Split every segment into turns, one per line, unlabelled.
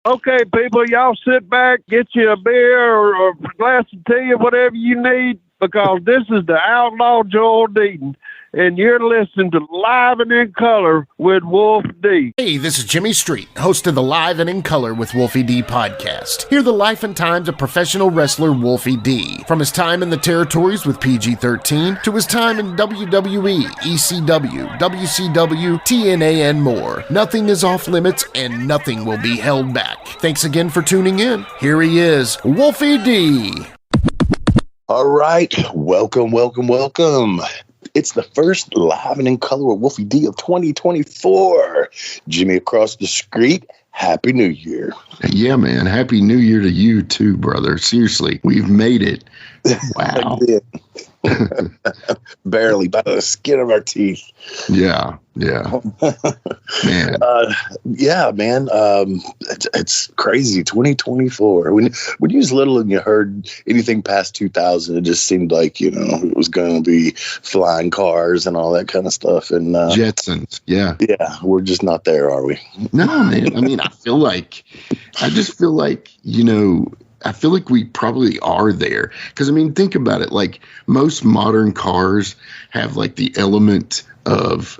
Okay, people, y'all sit back, get you a beer or a glass of tea or whatever you need, because this is the Outlaw Joel Deaton, and you're listening to Live and in Color with Wolfie D.
Hey, this is Jimmy Street, host of the Live and in Color with Wolfie D podcast. Hear the life and times of professional wrestler Wolfie D. From his time in the territories with PG-13 to his time in WWE, ECW, WCW, TNA, and more. Nothing is off limits and nothing will be held back. Thanks again for tuning in. Here he is, Wolfie D.
All right, welcome. It's the first Live and in Color with Wolfie D of 2024. Jimmy across the street, Happy New Year.
Yeah, man. Happy New Year to you too, brother. Seriously, we've made it. Wow.
Barely, by the skin of our teeth.
Yeah. Man.
Man. It's crazy. 2024. When you was little and you heard anything past 2000, it just seemed like, it was going to be flying cars and all that kind of stuff. And
Jetsons. Yeah.
Yeah, we're just not there, are we?
No, man. I mean, I just feel like, I feel like we probably are there. Because, think about it. Like, most modern cars have, like, the element of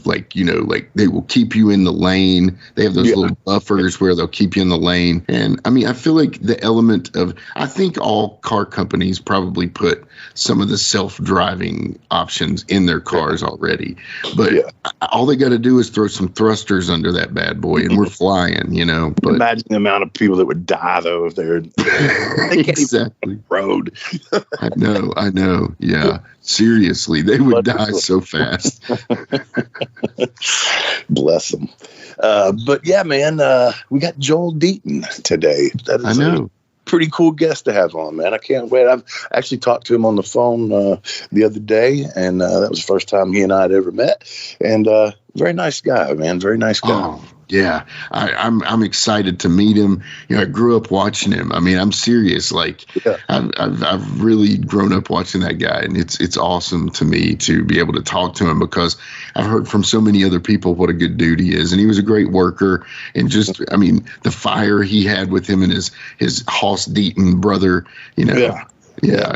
like they will keep you in the lane. They have those little buffers where they'll keep you in the lane. And I feel like the element of, I think all car companies probably put some of the self-driving options in their cars already. But all they got to do is throw some thrusters under that bad boy and we're flying, But
imagine the amount of people that would die though if they can't
exactly
even road.
I know. Yeah. Seriously, they would die so fast.
Bless them. But yeah, man, we got Joel Deaton today. That is a pretty cool guest to have on, man. I can't wait. I've actually talked to him on the phone the other day, and that was the first time he and I had ever met. And very nice guy, man. Very nice guy.
Oh. Yeah, I'm excited to meet him. I grew up watching him. I'm serious. Like, I've really grown up watching that guy, and it's awesome to me to be able to talk to him because I've heard from so many other people what a good dude he is, and he was a great worker. And just, the fire he had with him and his Hoss Deaton brother, Yeah,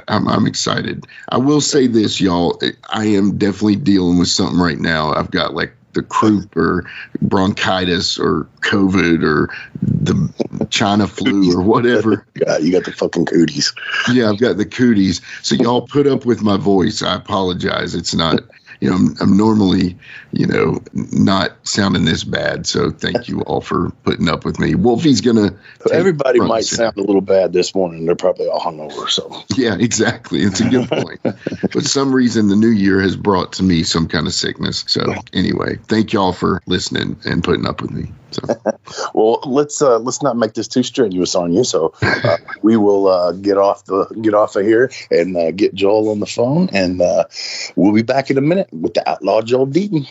I'm excited. I will say this, y'all. I am definitely dealing with something right now. I've got like the croup or bronchitis or COVID or the China flu or whatever.
Yeah, you got the fucking cooties.
Yeah, I've got the cooties. So y'all put up with my voice. I apologize. It's not, I'm normally, not sounding this bad. So thank you all for putting up with me. Wolfie's going to.
Everybody might sound a little bad this morning. They're probably all hungover. So. Yeah,
exactly. It's a good point. For some reason, the new year has brought to me some kind of sickness. So anyway, thank y'all for listening and putting up with me. So.
Well, let's not make this too strenuous on you. So we will get off of here and get Joel on the phone, and we'll be back in a minute with the Outlaw Joel Deaton.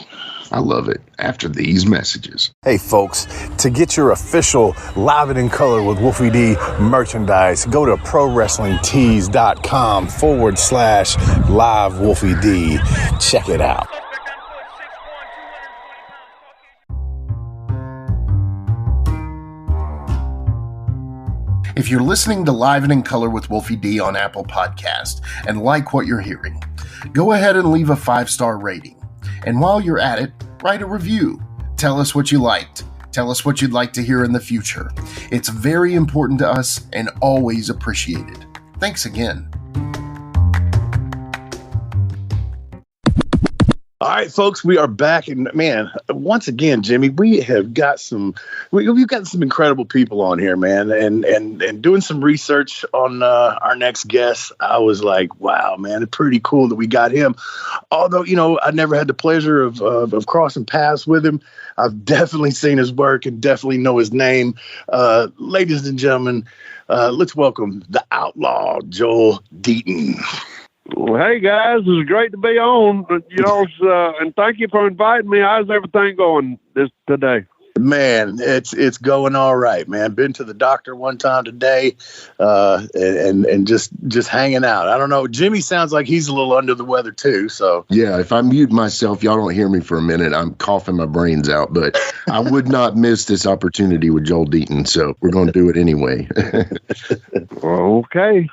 I love it. After these messages.
Hey, folks, to get your official Live and in Color with Wolfie D merchandise, go to prowrestlingtees.com/live Wolfie D. Check it out.
If you're listening to Live and in Color with Wolfie D on Apple Podcast and like what you're hearing, go ahead and leave a 5-star rating. And while you're at it, write a review. Tell us what you liked. Tell us what you'd like to hear in the future. It's very important to us and always appreciated. Thanks again.
All right, folks, we are back, and man, once again, Jimmy, we've got some incredible people on here, man, and doing some research on our next guest, I was like, wow, man, it's pretty cool that we got him. Although, I never had the pleasure of crossing paths with him. I've definitely seen his work and definitely know his name. Ladies and gentlemen, let's welcome the Outlaw Joel Deaton.
Well, hey guys, it's great to be on. And thank you for inviting me. How's everything going today?
Man, it's going all right, man. Been to the doctor one time today, and just hanging out. I don't know. Jimmy sounds like he's a little under the weather too. So
yeah, if I mute myself, y'all don't hear me for a minute. I'm coughing my brains out, but I would not miss this opportunity with Joel Deaton. So we're going to do it anyway.
Okay.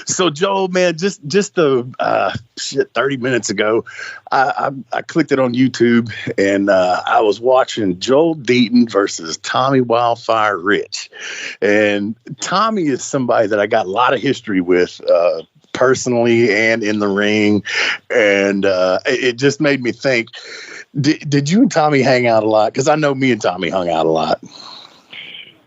So Joel, man, just 30 minutes ago, I clicked it on YouTube and I was watching Joel Deaton versus Tommy Wildfire Rich, and Tommy is somebody that I got a lot of history with, personally and in the ring, and it just made me think. Did you and Tommy hang out a lot? Because I know me and Tommy hung out a lot.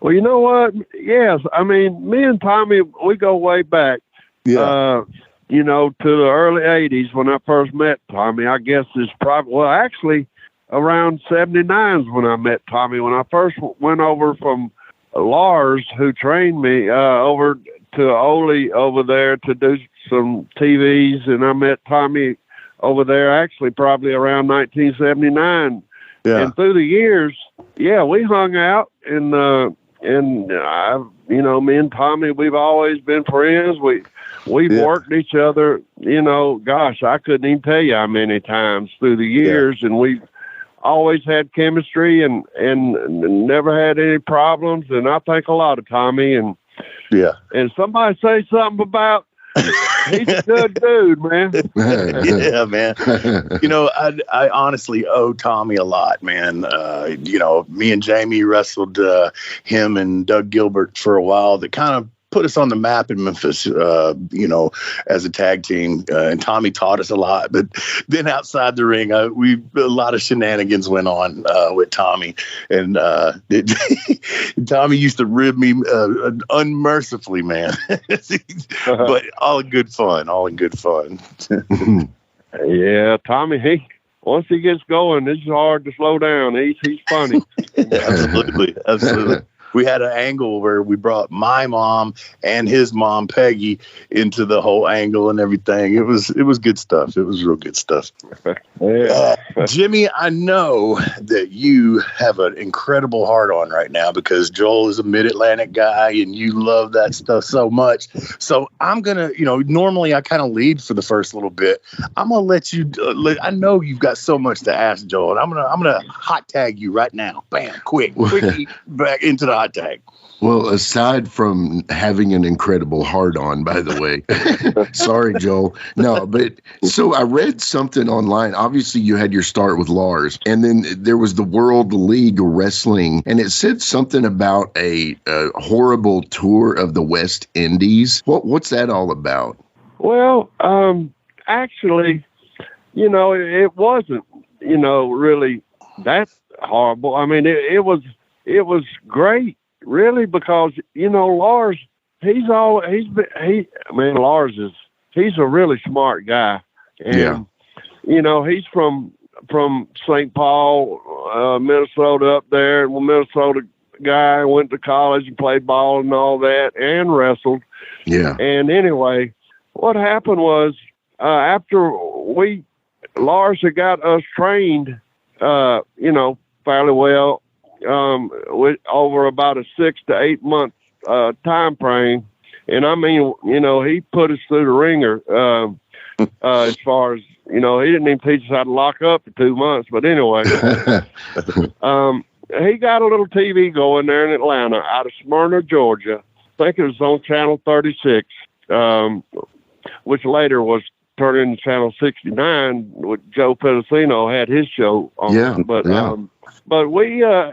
Well, you know what? Yes, I mean, me and Tommy, we go way back.
Yeah.
To the early 80s when I first met Tommy. I guess it's probably, well, actually around 79 is when I met Tommy. When I first went over from Lars, who trained me, over to Ole over there to do some TVs, and I met Tommy over there actually probably around 1979.
Yeah.
And through the years, yeah, we hung out, and me and Tommy, we've always been friends. We've worked each other, gosh, I couldn't even tell you how many times through the years, and we've always had chemistry and never had any problems. And I think a lot of Tommy, and somebody say something about he's a good dude, man.
Yeah, man. I honestly owe Tommy a lot, man. Me and Jamie wrestled him and Doug Gilbert for a while. That kind of put us on the map in Memphis, as a tag team. And Tommy taught us a lot. But then outside the ring, a lot of shenanigans went on with Tommy. And Tommy used to rib me unmercifully, man. But all in good fun.
Yeah, Tommy, once he gets going, it's hard to slow down. He's funny.
Absolutely. We had an angle where we brought my mom and his mom, Peggy, into the whole angle and everything. It was good stuff. It was real good stuff. Jimmy, I know that you have an incredible heart on right now because Joel is a Mid-Atlantic guy and you love that stuff so much. So I'm going to, normally I kind of lead for the first little bit. I'm going to let you, I know you've got so much to ask Joel. I'm going to hot tag you right now. Bam, quickly back into the hot tag.
Well, aside from having an incredible hard-on, by the way, sorry, Joel. No, but so I read something online. Obviously, you had your start with Lars, and then there was the World League Wrestling, and it said something about a horrible tour of the West Indies. What's that all about?
Well, actually, it wasn't, really that horrible. I mean, it was great. Really, because Lars, he's a really smart guy, and he's from St. Paul, Minnesota, up there, and Minnesota guy, went to college and played ball and all that, and wrestled.
Yeah.
And anyway, what happened was after Lars had got us trained, fairly well. Over about a 6 to 8 month time frame, and I mean, he put us through the ringer. As far as he didn't even teach us how to lock up for 2 months. But anyway, he got a little TV going there in Atlanta, out of Smyrna, Georgia. I think it was on Channel 36, which later was turned into Channel 69. With Joe Pedicino had his show on.
Yeah,
But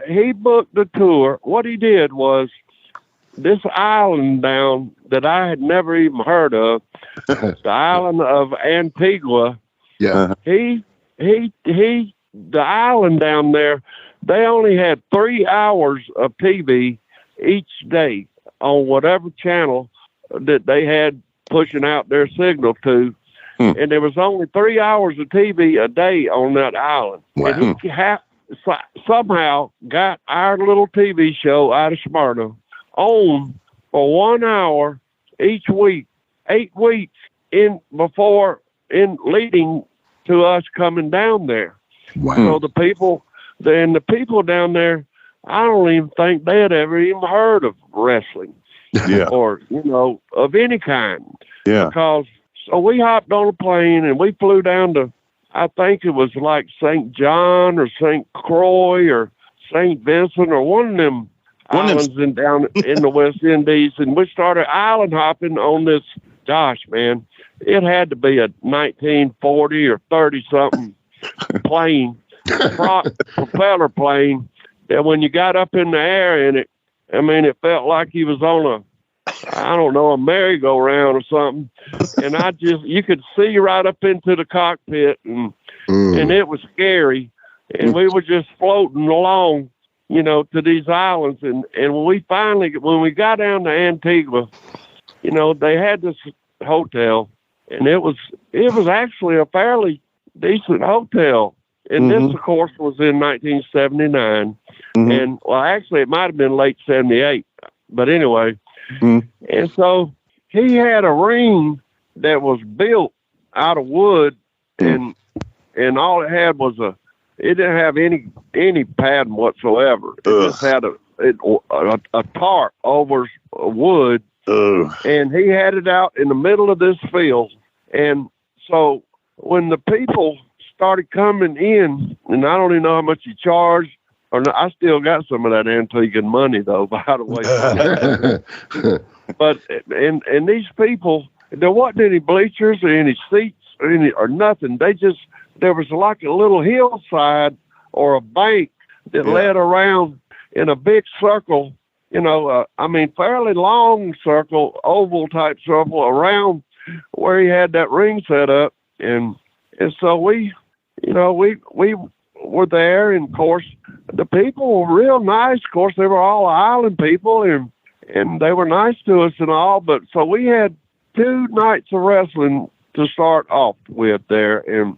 he booked the tour. What he did was this island down that I had never even heard of, the island of Antigua.
Yeah.
The island down there, they only had 3 hours of TV each day on whatever channel that they had pushing out their signal to. And there was only 3 hours of TV a day on that island.
Wow.
And he somehow got our little TV show out of Smyrna on for 1 hour each week, 8 weeks leading to us coming down there.
Wow.
So the people down there, I don't even think they had ever even heard of wrestling.
Yeah.
Or, of any kind.
Yeah.
Because, so we hopped on a plane and we flew down to, I think it was like St. John or St. Croix or St. Vincent or one of them islands down in the West Indies. And we started island hopping on this, gosh, man, it had to be a 1940 or 30-something plane, propeller plane, that when you got up in the air in it, I mean, it felt like he was on a merry-go-round or something. And you could see right up into the cockpit, and it was scary. And we were just floating along, to these islands. And when we got down to Antigua, they had this hotel, and it was actually a fairly decent hotel. And this, of course, was in 1979. And, well, actually, it might have been late 78. But anyway, and so he had a ring that was built out of wood, and all it had was it didn't have any padding whatsoever. It just had a tarp over wood, and he had it out in the middle of this field. And so when the people started coming in, and I don't even know how much he charged, or no, I still got some of that Antiguan money though, by the way. But and these people, there wasn't any bleachers or any seats or nothing. There was like a little hillside or a bank that led around in a big circle, fairly long circle, oval type circle around where he had that ring set up. And so we were there, and of course the people were real nice. Of course, they were all island people, and they were nice to us and all. But so we had 2 nights of wrestling to start off with there, and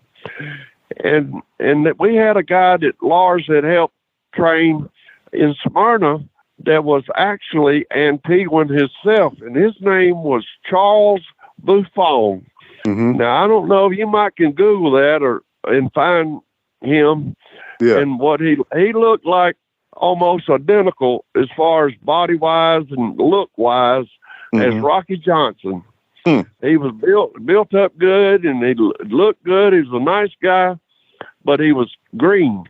that we had a guy that Lars had helped train in Smyrna that was actually Antiguan himself, and his name was Charles Buffon. Now I don't know if you might can Google that and find him. And what he looked like, almost identical as far as body wise and look wise as Rocky Johnson. He was built up good, and he looked good. He was a nice guy, but he was green.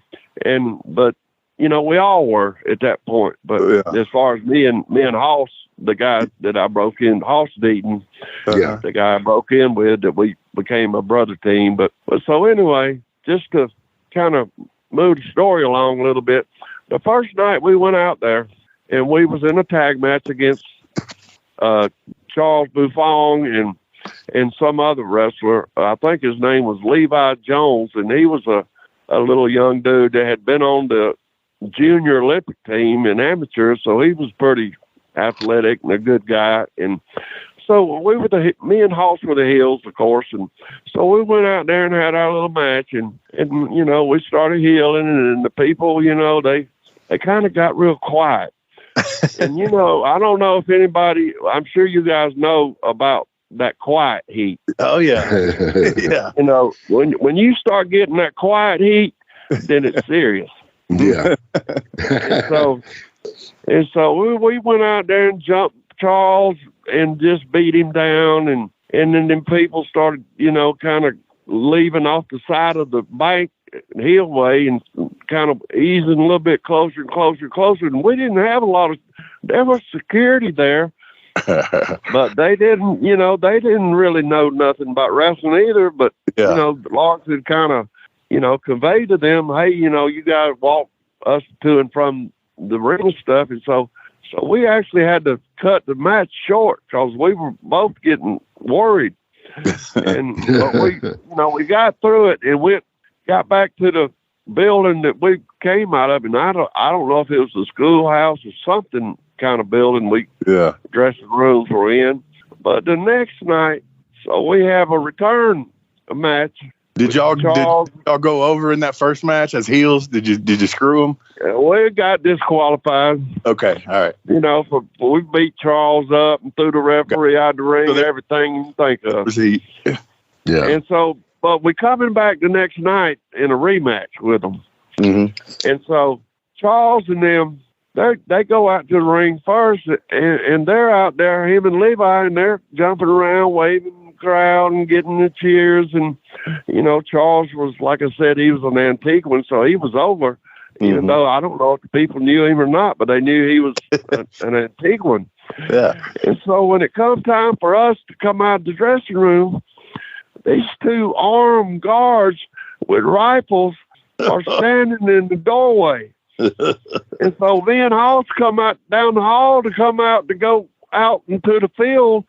But we all were at that point. But as far as me and Hoss, the guy that I broke in, Hoss Deaton, the guy I broke in with, that we became a brother team. But so anyway, just to kind of move the story along a little bit, the first night we went out there, and we was in a tag match against Charles Buffon and some other wrestler. I think his name was Levi Jones, and he was a little young dude that had been on the junior Olympic team in amateur, so he was pretty athletic and a good guy. And so me and Hoss were the heels, of course, and so we went out there and had our little match, and we started healing, and the people, they kind of got real quiet. And I don't know if anybody, I'm sure you guys know about that quiet heat.
Oh yeah. Yeah.
When you start getting that quiet heat, then it's serious.
Yeah.
and so we went out there and jumped Charles and just beat him down, and then them people started, kind of leaving off the side of the bank hillway and kind of easing a little bit closer and closer and closer. And we didn't have there was security there, but they didn't really know nothing about wrestling either. But, Lars had kind of, conveyed to them, hey, you got to walk us to and from the ring stuff. And so we actually had to cut the match short because we were both getting worried. And but we got through it, and we got back to the building that we came out of, and I don't know if it was a schoolhouse or something kind of building dressing rooms were in. But the next night, so we have a return match.
Did y'all go over in that first match as heels? Did you screw them?
We got disqualified.
Okay, all right.
We beat Charles up and threw the referee out the ring and everything you think of.
Yeah.
And so but we coming back the next night in a rematch with them. Mm-hmm. And so Charles and them, they go out to the ring first, and they're out there, him and Levi, and they're jumping around, waving the crowd and getting the cheers. And, Charles was, like I said, he was an antique one, so he was over, even though I don't know if the people knew him or not, but they knew he was an antique one.
Yeah.
And so when it comes time for us to come out of the dressing room, these two armed guards with rifles are standing in the doorway. And so me and Hoss come out down the hall to go out into the field,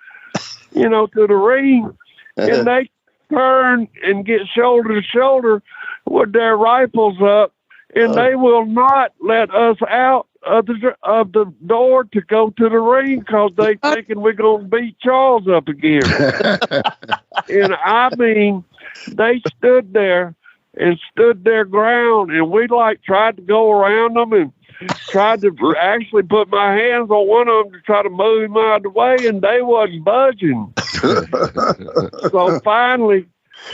to the ring, and they turn and get shoulder to shoulder with their rifles up, and they will not let us out of the door to go to the ring because they thinking we're gonna beat Charles up again. And I mean, they stood there and stood their ground, and we tried to go around them and tried to actually put my hands on one of them to try to move him out of the way, and they wasn't budging. So finally,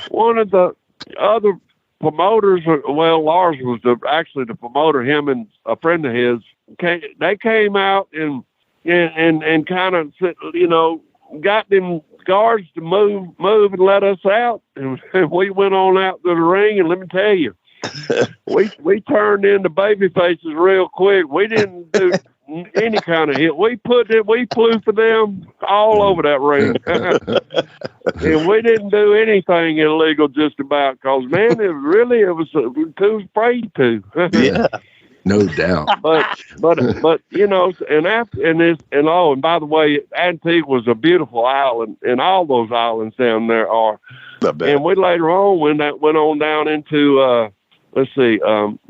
one of the other promoters, Lars was actually the promoter, him and a friend of his, they came out and kind of, got them guards to move and let us out, and we went on out to the ring. And let me tell you, we turned into baby faces real quick. We didn't do any kind of hit. We flew for them all over that ring, and we didn't do anything illegal just about, because man, it was too afraid to.
Yeah.
No doubt.
But and by the way, Antigua was a beautiful island, and all those islands down there are. And we later on went on down into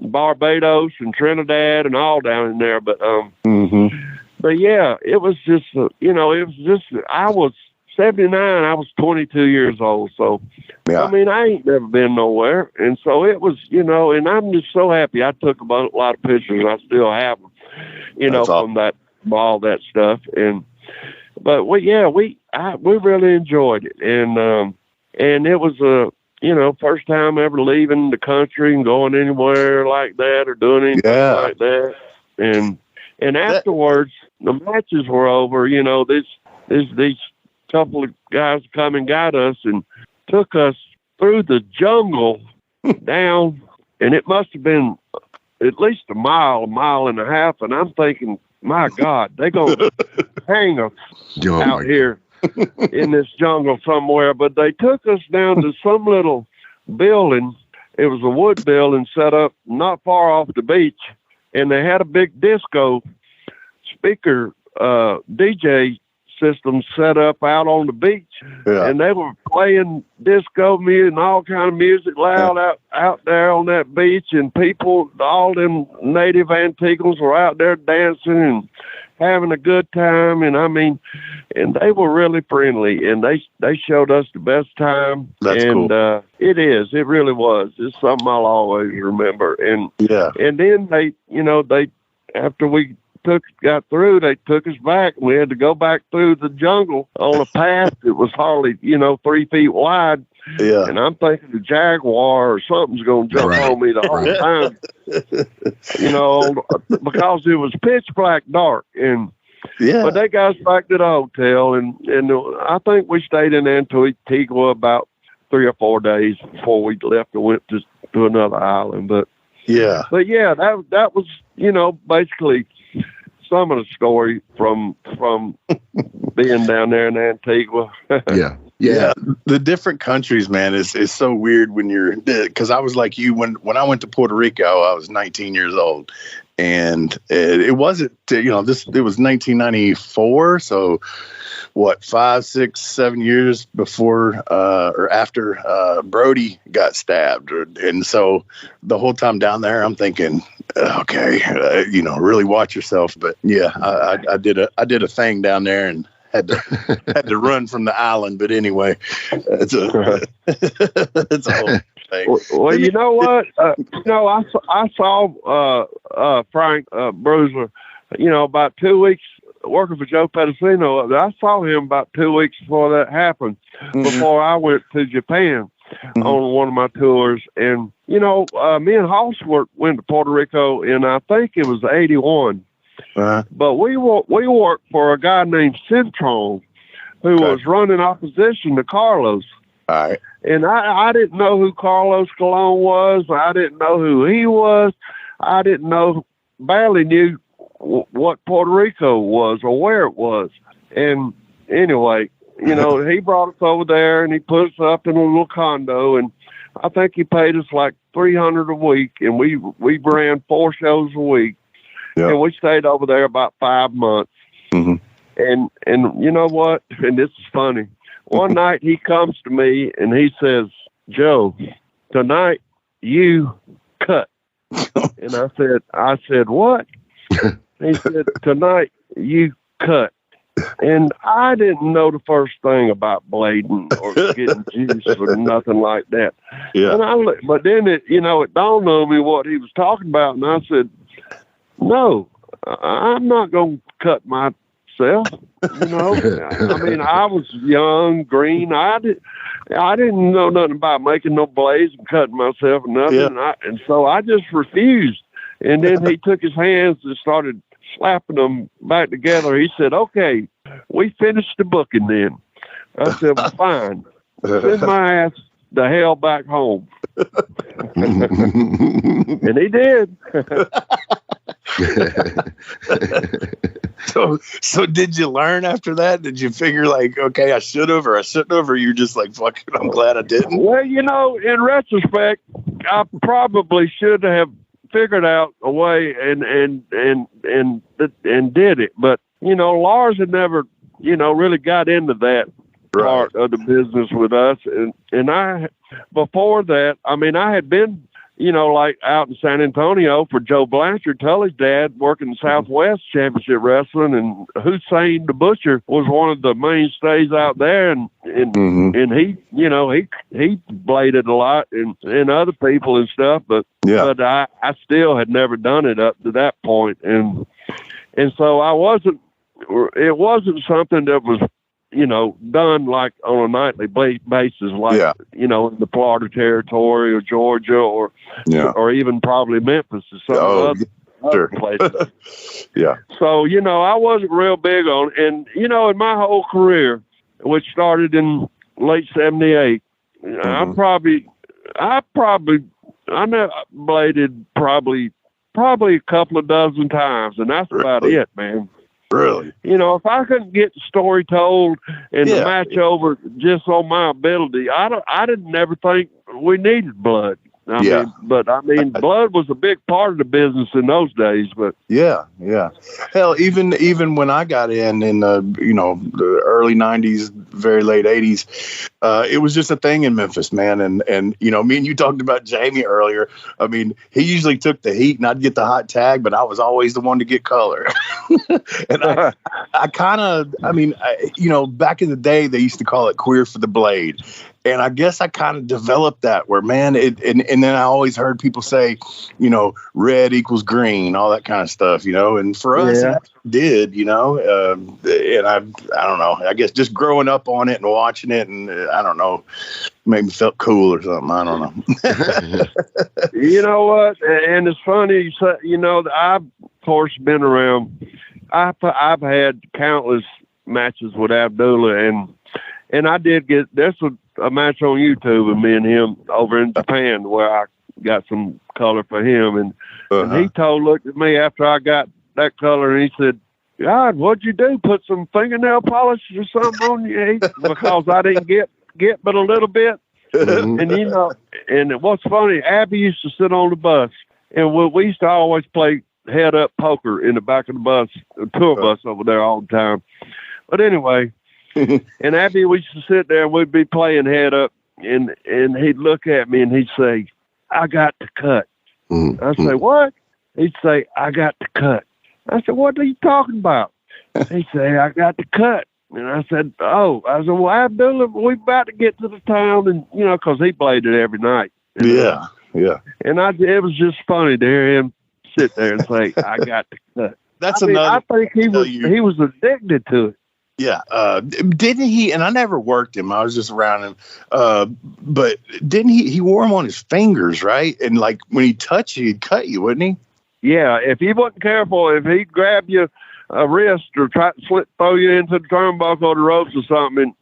Barbados and Trinidad and all down in there. But but yeah, it was just I was 79. I was 22 years old. So, I mean, I ain't never been nowhere. And so it was, and I'm just so happy. I took a lot of pictures. I still have them, from all that stuff. But we really enjoyed it. And it was first time ever leaving the country and going anywhere like that or doing anything like that. And afterwards, the matches were over. These couple of guys come and got us and took us through the jungle down, and it must have been at least a mile and a half. And I'm thinking, my God, they're going to hang us out here in this jungle somewhere. But they took us down to some little building. It was a wood building set up not far off the beach, and they had a big disco speaker DJ system set up out on the beach, and they were playing disco music and all kind of music loud out there on that beach, and people, all them native Antiguans were out there dancing and having a good time. And I mean, and they were really friendly, and they showed us the best time.
That's cool.
It really was. It's something I'll always remember. And and then they after we got through, they took us back, and we had to go back through the jungle on a path that was hardly 3 feet wide. Yeah. And I'm thinking the jaguar or something's going to jump on me the whole time, because it was pitch black dark. And but they got us back to the hotel, and I think we stayed in Antigua about 3 or 4 days before we left and went to another island. But that was basically some of the story from being down there in Antigua.
Yeah. The different countries, man, is so weird when you're, because I was like you when I went to Puerto Rico, I was 19 years old, and it wasn't, it was 1994. So what, 5, 6, 7 years before or after Brody got stabbed. And so the whole time down there, I'm thinking, okay, really watch yourself. But yeah, I did a thing down there and had to run from the island. But anyway, it's a whole thing.
Well, you know what? I saw Frank Bruiser, about 2 weeks working for Joe Pedicino. I saw him about 2 weeks before that happened, before I went to Japan. on one of my tours. And, me and Hossworth went to Puerto Rico in, I think it was 81. But we worked for a guy named Centron who was running opposition to Carlos.
All right.
And I didn't know who Carlos Colon was. I didn't know who he was. I didn't know, barely knew what Puerto Rico was or where it was. And anyway, he brought us over there and he put us up in a little condo, and I think he paid us like $300 a week, and we ran 4 shows a week. Yep. And we stayed over there about 5 months. Mm-hmm. And you know what? And this is funny. One night he comes to me and he says, "Joe, tonight you cut." And I said, "What?" He said, "Tonight you cut." And I didn't know the first thing about blading or getting juice or nothing like that. Yeah. But then it dawned on me what he was talking about, and I said, "No, I'm not going to cut myself." I mean, I was young, green. I didn't know nothing about making no blades and cutting myself and nothing. Yeah. And so I just refused. And then he took his hands and started slapping them back together. He said, "Okay, we finished the booking then." I said, "Well, fine. Send my ass the hell back home." And he did.
So did you learn after that? Did you figure like, okay, I should have or I shouldn't have, or you're just like, fuck it, I'm glad I didn't?
Well, in retrospect, I probably should have figured out a way and did it. But, Lars had never, really got into that part of the business with us. And I, before that, I mean, I had been, like out in San Antonio for Joe Blanchard, Tully's dad, working in Southwest Championship Wrestling, and Hussein the Butcher was one of the mainstays out there, and he, he bladed a lot and other people and stuff, but I still had never done it up to that point, and so it wasn't something that was done like on a nightly basis, like, in the Florida territory or Georgia or even probably Memphis or some other places.
Yeah. So,
I wasn't real big on it. And, in my whole career, which started in late 78, I bladed probably a couple of dozen times, and that's about it, man.
Really?
If I couldn't get the story told and the match over just on my ability, I didn't never think we needed blood. I mean, blood was a big part of the business in those days. But
yeah. Hell, even when I got in the early '90s, very late '80s, it was just a thing in Memphis, man. And me and you talked about Jamie earlier. I mean, he usually took the heat, and I'd get the hot tag, but I was always the one to get color. And I kind of, back in the day, they used to call it queer for the blade. And I guess I kind of developed that where, man, and then I always heard people say, red equals green, all that kind of stuff, and for us, it did, and I don't know, I guess just growing up on it and watching it, and I don't know, made me felt cool or something. I don't know.
You know what? And it's funny, I've of course been around. I've had countless matches with Abdullah, and I did get a match on YouTube with me and him over in Japan where I got some color for him. And he looked at me after I got that color, and he said, "God, what'd you do? Put some fingernail polish or something on you?" Because I didn't get but a little bit. And, and what's funny, Abby used to sit on the bus, and we used to always play head up poker in the back of the bus, the tour bus over there all the time. But anyway, and Abby, we used to sit there and we'd be playing head up, and he'd look at me and he'd say, "I got to cut." I'd say, "What?" He'd say, "I got to cut." I said, "What are you talking about?" He'd say, "I got to cut." And I said, "Oh." I said, "Well, Abdullah, we about to get to the town," and because he played it every night. And, And it was just funny to hear him sit there and say, "I got to cut."
That's another.
I think he was addicted to it.
Yeah. Didn't he? And I never worked him. I was just around him. But didn't he wore him on his fingers, right? And like when he touched you, he'd cut you, wouldn't he?
Yeah. If he wasn't careful, if he'd grab you a wrist or try to throw you into the turnbuckle or the ropes or something,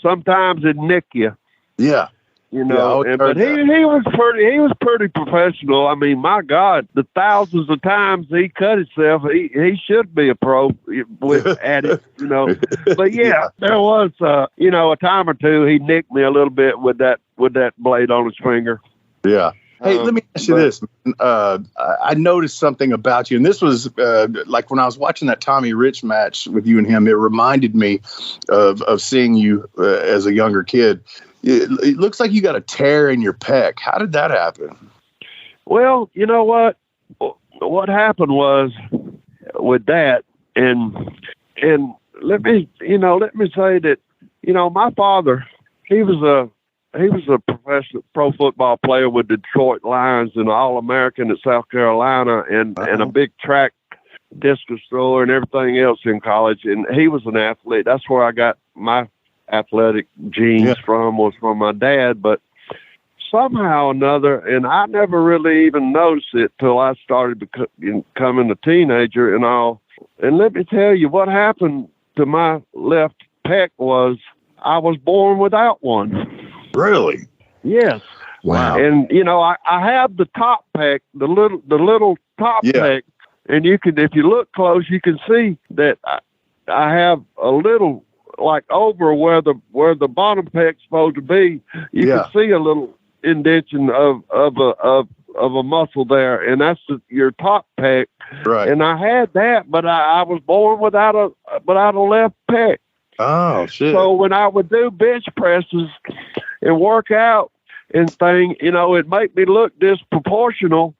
sometimes it'd nick you.
Yeah.
But he was pretty professional. I mean, my God, the thousands of times he cut himself, he should be a pro at it, But there was, a time or two he nicked me a little bit with that blade on his finger.
Yeah. Hey, let me ask you this. I noticed something about you, and this was like when I was watching that Tommy Rich match with you and him. It reminded me of seeing you as a younger kid. It looks like you got a tear in your pec. How did that happen?
Well, you know what? What happened was with that, and let me say that, my father, he was a professional pro football player with the Detroit Lions and All-American at South Carolina, and a big track discus thrower and everything else in college. And he was an athlete. That's where I got my athletic genes from my dad. But somehow or another, and I never really even noticed it till I started becoming a teenager and all. And let me tell you, what happened to my left pec was I was born without one.
Really?
Yes.
Wow.
And I have the top pec, the little top pec, and if you look close, you can see that I have a little, like over where the bottom pec's supposed to be. You can see a little indentation of a muscle there, and that's your top pec.
Right.
And I had that, but I was born without a left pec.
Oh shit!
So when I would do bench presses and work out and thing, it'd make me look disproportional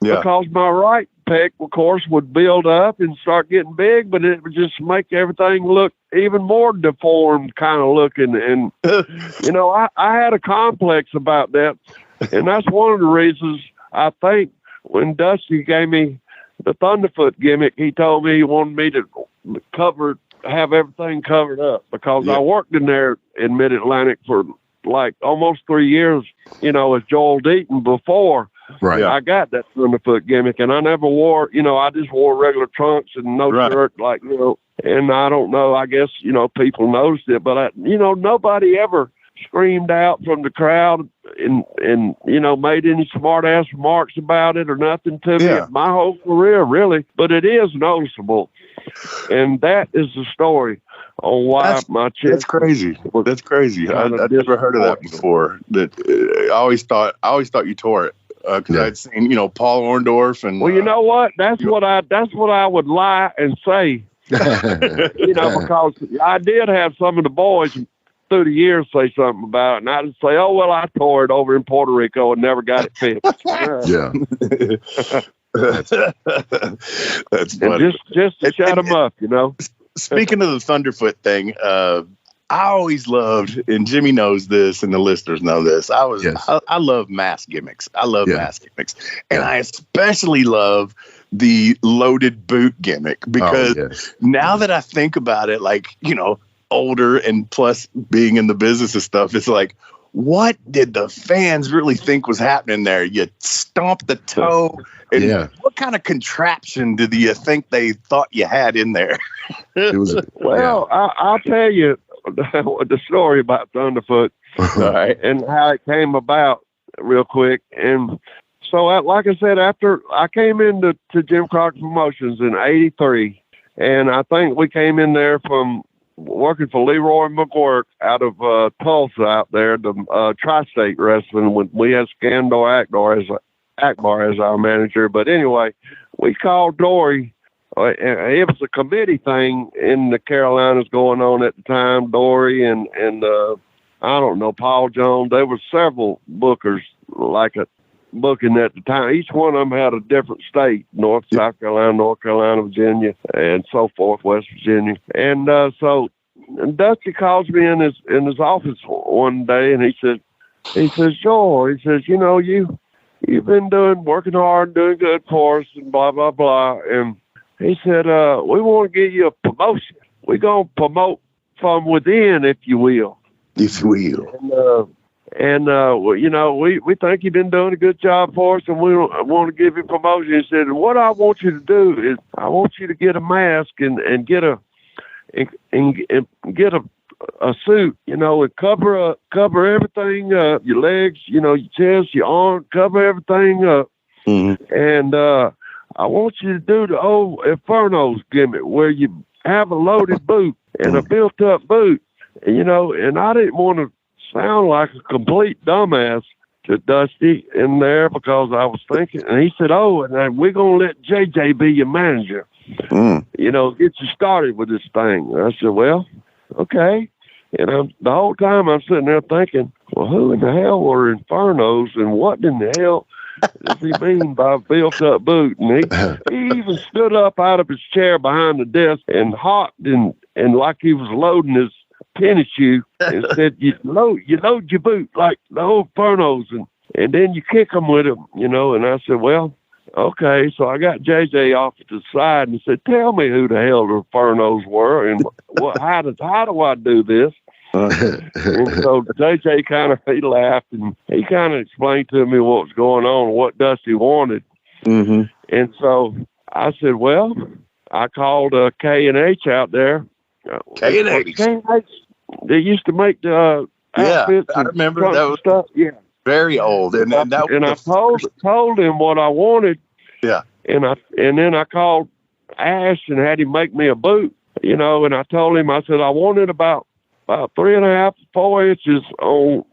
because my right pec, of course, would build up and start getting big, but it would just make everything look even more deformed kind of looking. And, I had a complex about that. And that's one of the reasons I think when Dusty gave me the Thunderfoot gimmick, he told me he wanted me to have everything covered up because I worked in there in Mid-Atlantic for like almost 3 years, as Joel Deaton before.
Right.
I got that Thunderfoot gimmick, and I never wore, I just wore regular trunks and no shirt, like, and I don't know, I guess, people noticed it, but nobody ever screamed out from the crowd and made any smart ass remarks about it or nothing to me my whole career, really. But it is noticeable. And that is the story on why my chest.
That's crazy. That's crazy. I'd never heard of that before. That I always thought you tore it. Because I'd seen, Paul Orndorff and.
Well, you know what? That's what I would lie and say. Because I did have some of the boys through the years say something about it, and I just say, "Oh well, I tore it over in Puerto Rico and never got it fixed."
Yeah.
That's funny.
And just to shut them up,
Speaking of the Thunderfoot thing, I always loved, and Jimmy knows this, and the listeners know this. I love mask gimmicks. I love mask gimmicks, and I especially love the loaded boot gimmick because now that I think about it, like older and plus being in the business and stuff, it's like, what did the fans really think was happening there? You stomp the toe. And what kind of contraption did you think they thought you had in there?
It was
I'll tell you the story about Thunderfoot and how it came about real quick. And so, like I said, after I came into Jim Crockett Promotions in '83, and I think we came in there from working for Leroy McGuirk out of Tulsa out there, the Tri-State Wrestling, when we had Skandor Akbar as our manager. But anyway, we called Dory. It was a committee thing in the Carolinas going on at the time. Dory and I don't know, Paul Jones. There were several bookers like a booking at the time. Each one of them had a different state: South Carolina, North Carolina, Virginia, and so forth, West Virginia. And so Dusty calls me in his office one day, and he says, Joel, he says, you've been working hard, doing good for us, and blah blah blah. And he said, we want to give you a promotion. promote from within, if you will.
If you will.
Well, you know, we think you've been doing a good job for us, and we want to give you promotion. He said, what I want you to do is I want you to get a mask and get a suit, you know, and cover everything up, your legs, you know, your chest, your arm, cover everything up. Mm-hmm. And I want you to do the old Inferno's gimmick where you have a loaded boot and a built-up boot, you know, and I didn't want to sound like a complete dumbass to Dusty in there because I was thinking, and he said, oh, and we're going to let JJ be your manager, you know, get you started with this thing. And I said, well, okay. And the whole time I'm sitting there thinking, well, who in the hell were Infernos and what in the hell does he mean by built up boot? And he even stood up out of his chair behind the desk and hopped and like he was loading his tennis shoe and said, you load your boot like the old Infernos and then you kick them with them, you know. And I said, well, okay. So I got JJ off to the side and said, tell me who the hell the Infernos were and how do I do this? And so JJ he laughed and he kind of explained to me what was going on, what Dusty wanted. Mm-hmm. And so I said, well, I called K&H out there.
K&H.
They used to make the outfits.
I remember that was
stuff. Yeah,
very old. And I
told him what I wanted.
Yeah.
And then I called Ash and had him make me a boot. You know, and I told him, I said I wanted about 3.5 to 4 inches on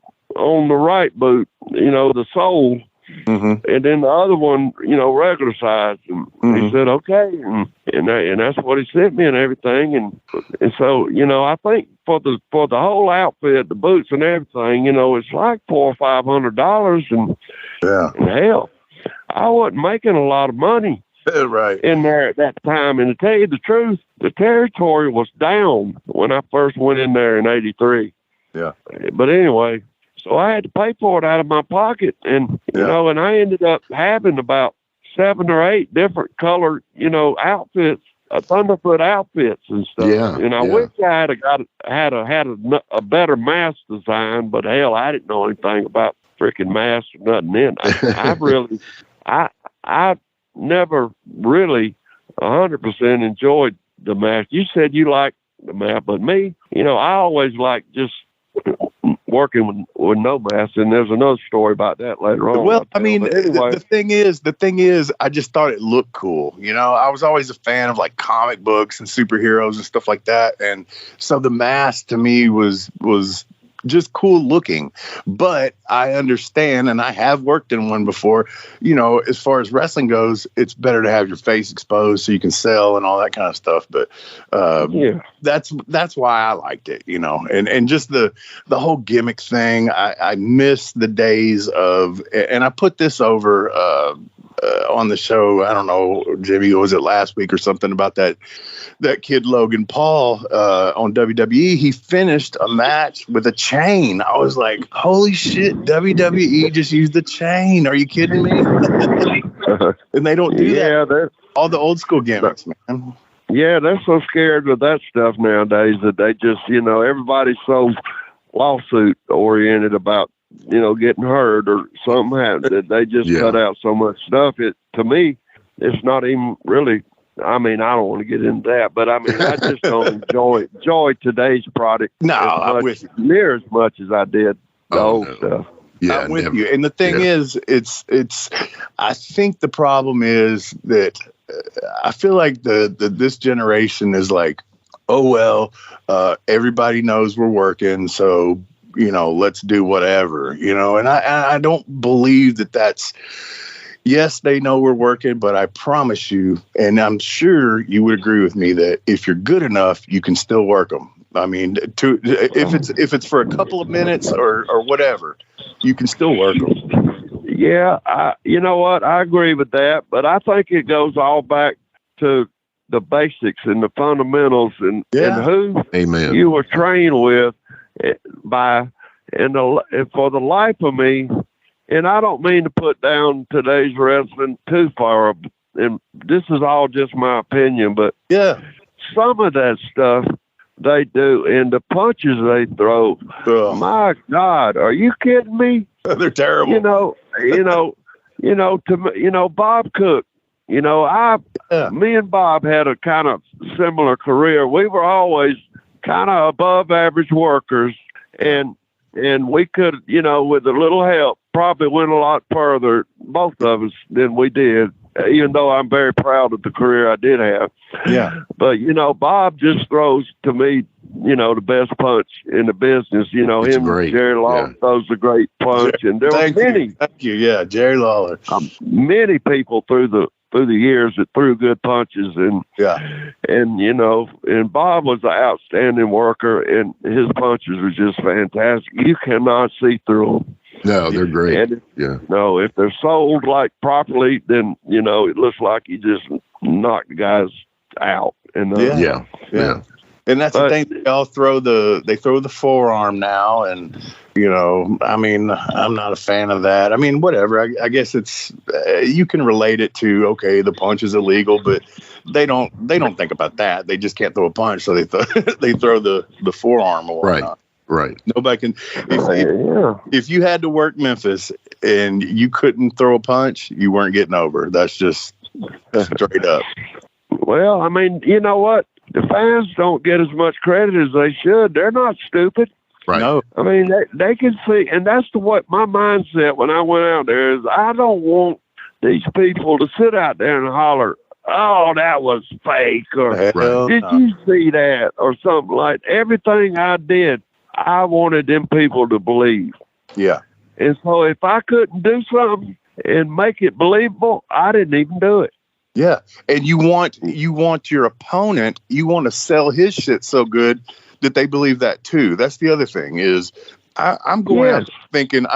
the right boot. You know, the sole. Mm-hmm. And then the other one, you know, regular size. And he said, okay. And that's what he sent me and everything. And so, you know, I think for the whole outfit, the boots and everything, you know, it's like $400 or $500. And hell, I wasn't making a lot of money
right
in there at that time. And to tell you the truth, the territory was down when I first went in there in '83.
Yeah.
But anyway, so I had to pay for it out of my pocket, and you know, and I ended up having about 7 or 8 different color, you know, outfits, Thunderfoot outfits and stuff.
Yeah,
and I wish I had a better mask design, but hell, I didn't know anything about freaking masks or nothing. Then I never really 100% enjoyed the mask. You said you liked the mask, but me, you know, I always liked just working with no mask, and there's another story about that later on.
Well, I mean, anyway. the thing is, I just thought it looked cool. You know, I was always a fan of like comic books and superheroes and stuff like that, and so the mask to me was just cool looking. But I understand, and I have worked in one before, you know, as far as wrestling goes, it's better to have your face exposed so you can sell and all that kind of stuff. But that's why I liked it, you know, and just the whole gimmick thing. I miss the days of, and I put this over on the show, I don't know, Jimmy, was it last week or something, about that kid Logan Paul on WWE. He finished a match with a chain. I was like, holy shit, WWE just used the chain. Are you kidding me? And they don't do that. All the old school gimmicks, man.
Yeah, they're so scared of that stuff nowadays that they just, you know, everybody's so lawsuit oriented about, you know, getting hurt or something happened that they just cut out so much stuff. To me, it's not even really, I mean, I don't want to get into that, but I mean, I just don't enjoy today's product near as much as I did the old stuff.
Yeah, I'm with you. And the thing is, it's, I think the problem is that I feel like this generation is like, oh, well, everybody knows we're working, so, you know, let's do whatever, you know, and I don't believe that's, yes, they know we're working, but I promise you, and I'm sure you would agree with me, that if you're good enough, you can still work them. I mean, if it's for a couple of minutes or whatever, you can still work them.
Yeah, you know what? I agree with that, but I think it goes all back to the basics and the fundamentals and who you were trained with by, and for the life of me, and I don't mean to put down today's wrestling too far, and this is all just my opinion, but some of that stuff They do, and the punches they throw.
Oh.
My God, are you kidding me?
They're terrible.
Bob Cook. Me and Bob had a kind of similar career. We were always kind of above average workers, and we could, with a little help, probably went a lot further, both of us, than we did. Even though I'm very proud of the career I did have.
Yeah.
But, Bob just throws, to me, the best punch in the business.
It's
him,
great.
Jerry Lawler throws a great punch. And there were many.
Thank you. Yeah, Jerry Lawler.
Many people through the years that threw good punches. And Bob was an outstanding worker, and his punches were just fantastic. You cannot see through them.
No, they're great.
And if they're sold like properly, then it looks like you just knocked the guys out. And
yeah. And that's the thing. They all throw the forearm now, and I'm not a fan of that. I mean, whatever. I guess it's you can relate it to the punch is illegal, but they don't think about that. They just can't throw a punch, so they throw the forearm or whatnot.
Right.
Nobody can. If you had to work Memphis and you couldn't throw a punch, you weren't getting over. That's just straight up.
Well, I mean, you know what? The fans don't get as much credit as they should. They're not stupid.
Right.
No.
I mean, they can see, and that's what my mindset when I went out there is. I don't want these people to sit out there and holler, "Oh, that was fake," or "Did you see that?" or something like. Everything I did, I wanted them people to believe.
Yeah.
And so if I couldn't do something and make it believable, I didn't even do it.
Yeah. And you want your opponent, you want to sell his shit so good that they believe that too. That's the other thing is I'm going out thinking,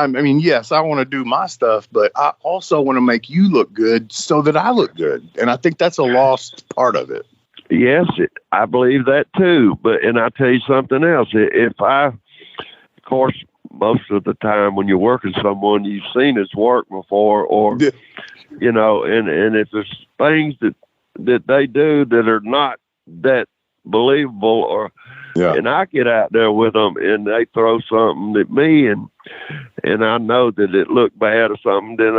yes, I want to do my stuff, but I also want to make you look good so that I look good. And I think that's a lost part of it.
Yes, I believe that too. And I'll tell you something else. Of course, most of the time when you're working someone, you've seen his work before, or, and if there's things that they do that are not that believable, and I get out there with them and they throw something at me and I know that it looked bad or something, then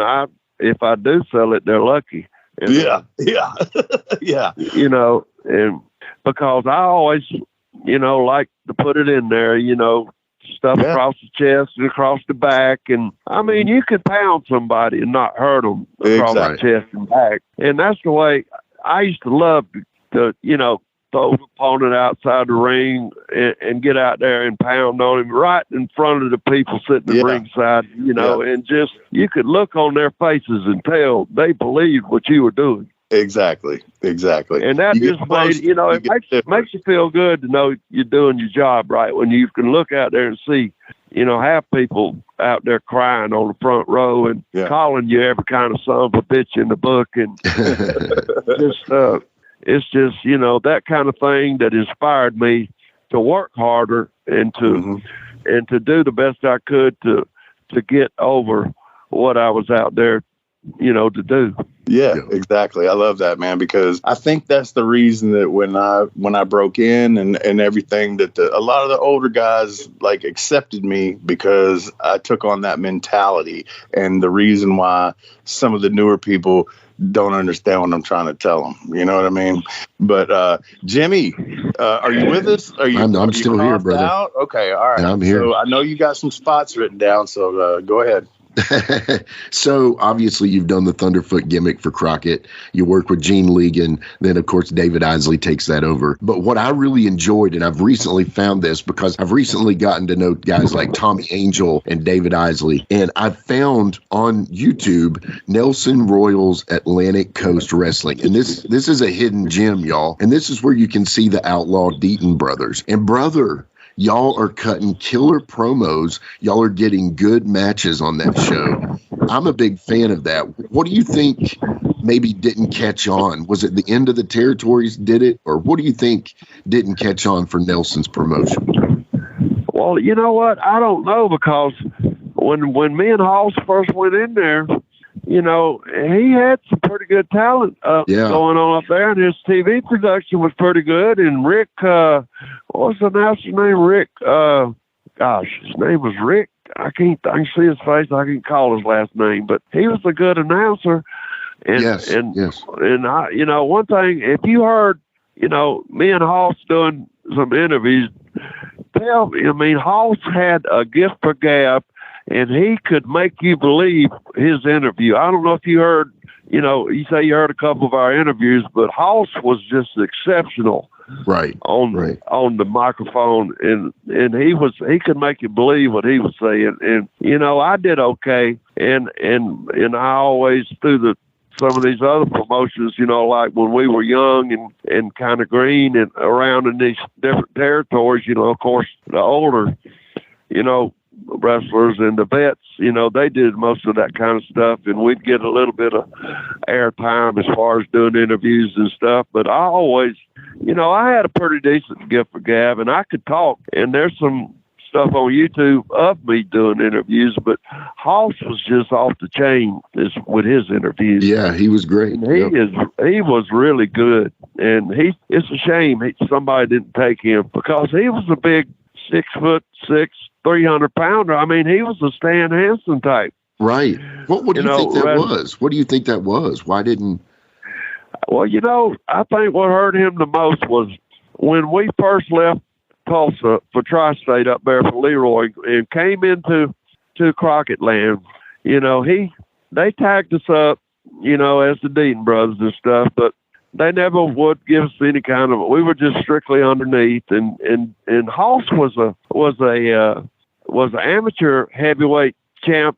if I do sell it, they're lucky. And,
yeah.
And because I always, like to put it in there, stuff across the chest and across the back. And I mean, you can pound somebody and not hurt them across the chest and back. And that's the way I used to love to, throw the opponent outside the ring and get out there and pound on him right in front of the people sitting at ringside, and just, you could look on their faces and tell they believed what you were doing.
Exactly. And
that just made, it makes you feel good to know you're doing your job right. When you can look out there and see, have people out there crying on the front row and calling you every kind of son of a bitch in the book. And it's just, that kind of thing that inspired me to work harder and to do the best I could to get over what I was out there, to do.
Yeah, exactly. I love that, man, because I think that's the reason that when I broke in and everything, that a lot of the older guys accepted me because I took on that mentality, and the reason why some of the newer people don't understand what I'm trying to tell them. You know what I mean? But Jimmy, are you with us?
I'm still here, brother.
Out? Okay, all right.
I'm here.
So I know you got some spots written down, so go ahead.
So obviously you've done the Thunderfoot gimmick for Crockett. You work with Gene Ligon. Then, of course, David Isley takes that over. But what I really enjoyed, and I've recently found this because I've recently gotten to know guys like Tommy Angel and David Isley. And I found on YouTube Nelson Royal's Atlantic Coast Wrestling. And this is a hidden gem, y'all. And this is where you can see the Outlaw Deaton brothers. And brother, y'all are cutting killer promos. Y'all are getting good matches on that show. I'm a big fan of that. What do you think maybe didn't catch on? Was it the end of the territories did it? Or what do you think didn't catch on for Nelson's promotion?
Well, you know what? I don't know, because when me and Hoss first went in there, you know, he had some pretty good talent going on up there, and his TV production was pretty good. And Rick, what was the announcer's name? Rick, his name was Rick. I can see his face. I can't call his last name, but he was a good announcer. And,
yes.
And I, you know, one thing, if you heard, you know, me and Hoss doing some interviews, Hoss had a gift for gab, and he could make you believe his interview. I don't know if you heard, you know, you say you heard a couple of our interviews, but Hoss was just exceptional.
Right.
On the microphone, and he could make you believe what he was saying. And, you know, I did okay. And I always, through some of these other promotions, you know, like when we were young and kind of green and around in these different territories, you know, of course, the older, you know, wrestlers and the vets, you know, they did most of that kind of stuff, and we'd get a little bit of airtime as far as doing interviews and stuff. But I always, you know, I had a pretty decent gift for gab, and I could talk, and there's some stuff on YouTube of me doing interviews, but Hoss was just off the chain with his interviews.
Yeah, he was great.
He was really good, and it's a shame somebody didn't take him, because he was a big 6'6", 300-pounder. I mean, he was a Stan Hansen type.
Right. What do you think that was? What do you think that was? Why didn't?
Well, you know, I think what hurt him the most was when we first left Tulsa for Tri-State up there for Leroy and came into Crockett land. You know, they tagged us up, you know, as the Deaton brothers and stuff, but they never would give us any kind of. We were just strictly underneath. And Hoss was an amateur heavyweight champ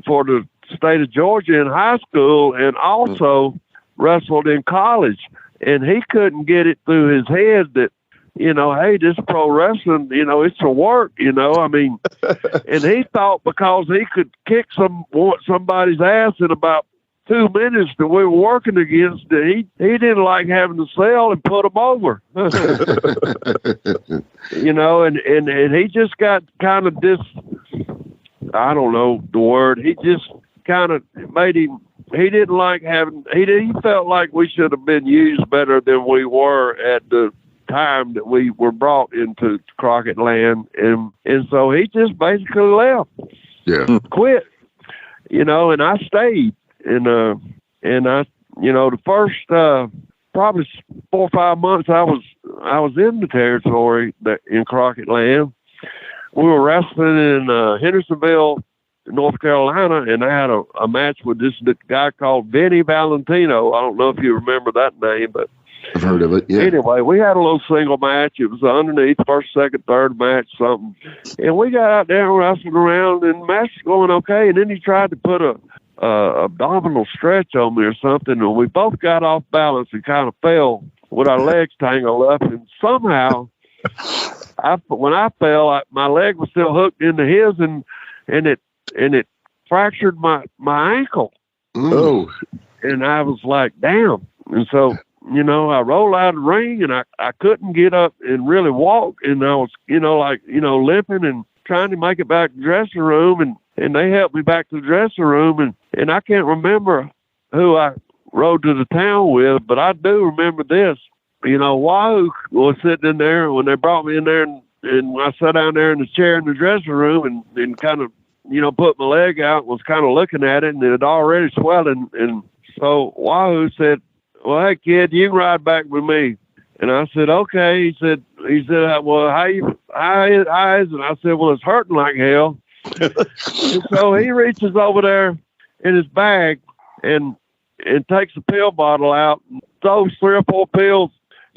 for the state of Georgia in high school, and also wrestled in college. And he couldn't get it through his head that, you know, hey, this pro wrestling, you know, it's a work, you know. I mean, and he thought because he could kick somebody's ass in about 2 minutes that we were working against, that he didn't like having to sell and put them over. You know, and he just got kind of I don't know the word. He just kind of made him. He didn't like having. He felt like we should have been used better than we were at the time that we were brought into Crockett land, and so he just basically left.
Yeah,
quit. You know, and I stayed, and I, you know, the first probably 4 or 5 months I was in the territory in Crockett land. We were wrestling in Hendersonville, North Carolina, and I had a match with this guy called Vinny Valentino. I don't know if you remember that name, but
I've heard of it. Yeah.
Anyway, we had a little single match. It was underneath, first, second, third match, something. And we got out there and wrestled around, and the match was going okay. And then he tried to put a abdominal stretch on me or something, and we both got off balance and kind of fell with our legs tangled up. And somehow, when I fell, my leg was still hooked into his, and it fractured my ankle.
Oh,
and I was like, damn. And so, you know, I rolled out of the ring, and I couldn't get up and really walk, and I was, you know, like, you know, limping and trying to make it back to the dressing room, and they helped me back to the dressing room, and I can't remember who I rode to the town with, but I do remember this. You know, Wahoo was sitting in there when they brought me in there, and I sat down there in the chair in the dressing room and kind of, you know, put my leg out, was kind of looking at it, and it had already swelling. And so Wahoo said, well, hey, kid, you can ride back with me. And I said, okay. He said, well, how is it? And I said, well, it's hurting like hell. And so he reaches over there in his bag and takes a pill bottle out and throws 3 or 4 pills.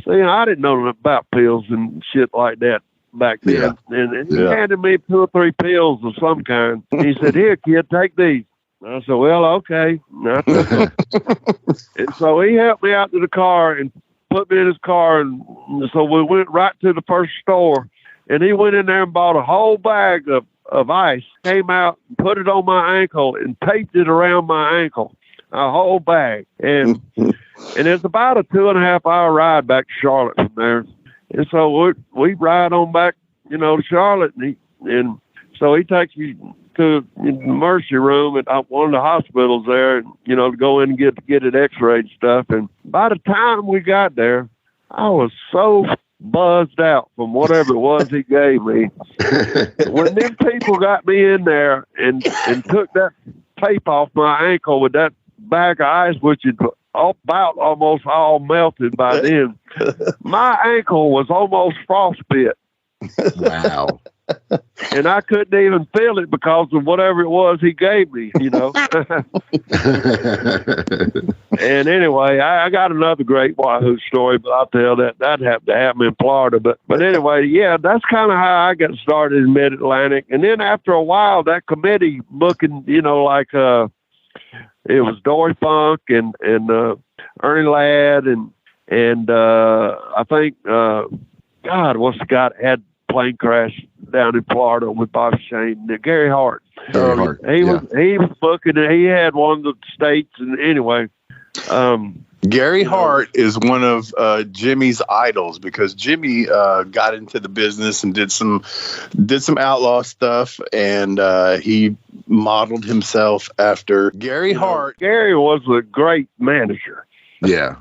See, I didn't know about pills and shit like that back then. Yeah. And he handed me 2 or 3 pills of some kind. He said, here, kid, take these. And I said, well, okay. And so he helped me out to the car and put me in his car. And so we went right to the first store. And he went in there and bought a whole bag of ice, came out and put it on my ankle and taped it around my ankle, a whole bag. And it's about a 2.5 hour ride back to Charlotte from there. And so we ride on back, you know, to Charlotte, and So he takes me to the emergency room at one of the hospitals there, to go in and get it x-rayed and stuff. And by the time we got there, I was so buzzed out from whatever it was he gave me. When them people got me in there and took that tape off my ankle with that bag of ice, which had about almost all melted by then, my ankle was almost frostbit.
Wow.
And I couldn't even feel it because of whatever it was he gave me, And anyway, I got another great Wahoo story, but I'll tell that have to happen in Florida. But anyway, yeah, that's kind of how I got started in Mid-Atlantic. And then after a while, that committee looking, like it was Dory Funk and Ernie Ladd and I think what's the guy that had plane crash down in Florida with Bobby Shane, Gary Hart. He was booking it. He had one of the states, and anyway.
Gary Hart is one of Jimmy's idols because Jimmy got into the business and did some outlaw stuff, and he modeled himself after Gary Hart.
Gary was a great manager.
Yeah.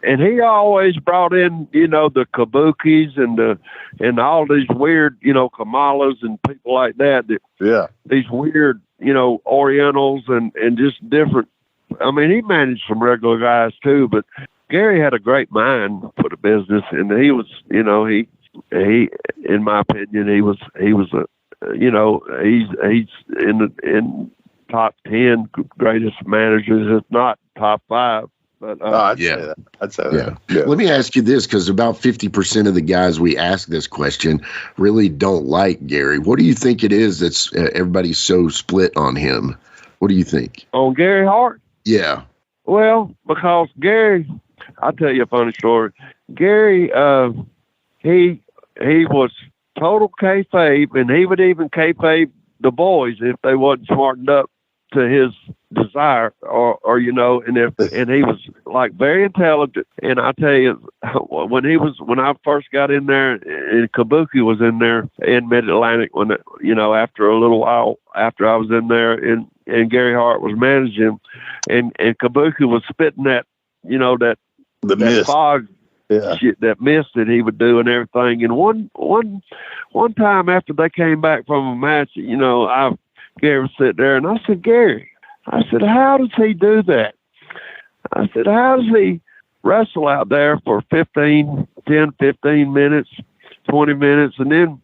And he always brought in, the kabukis and all these weird, Kamalas and people like that. These weird, Orientals and just different. I mean, he managed some regular guys too, but Gary had a great mind for the business, and he was, he in my opinion, he was he's in top 10 greatest managers, if not top 5. But,
I'd say that. Yeah.
Let me ask you this, because about 50% of the guys we ask this question really don't like Gary. What do you think it is that's everybody's so split on him? What do you think?
On Gary Hart?
Yeah.
Well, because Gary, I'll tell you a funny story. Gary, he was total kayfabe, and he would even kayfabe the boys if they wasn't smartened up to his desire, or and he was like very intelligent. And I tell you, when I first got in there, and Kabuki was in there in Mid-Atlantic, after a little while after I was in there, and Gary Hart was managing, and Kabuki was spitting that, that
mist.
Fog shit, that mist that he would do and everything. And one time after they came back from a match, Gary was sitting there, and I said, Gary, how does he do that? I said, how does he wrestle out there for 10, 15 minutes, 20 minutes, and then,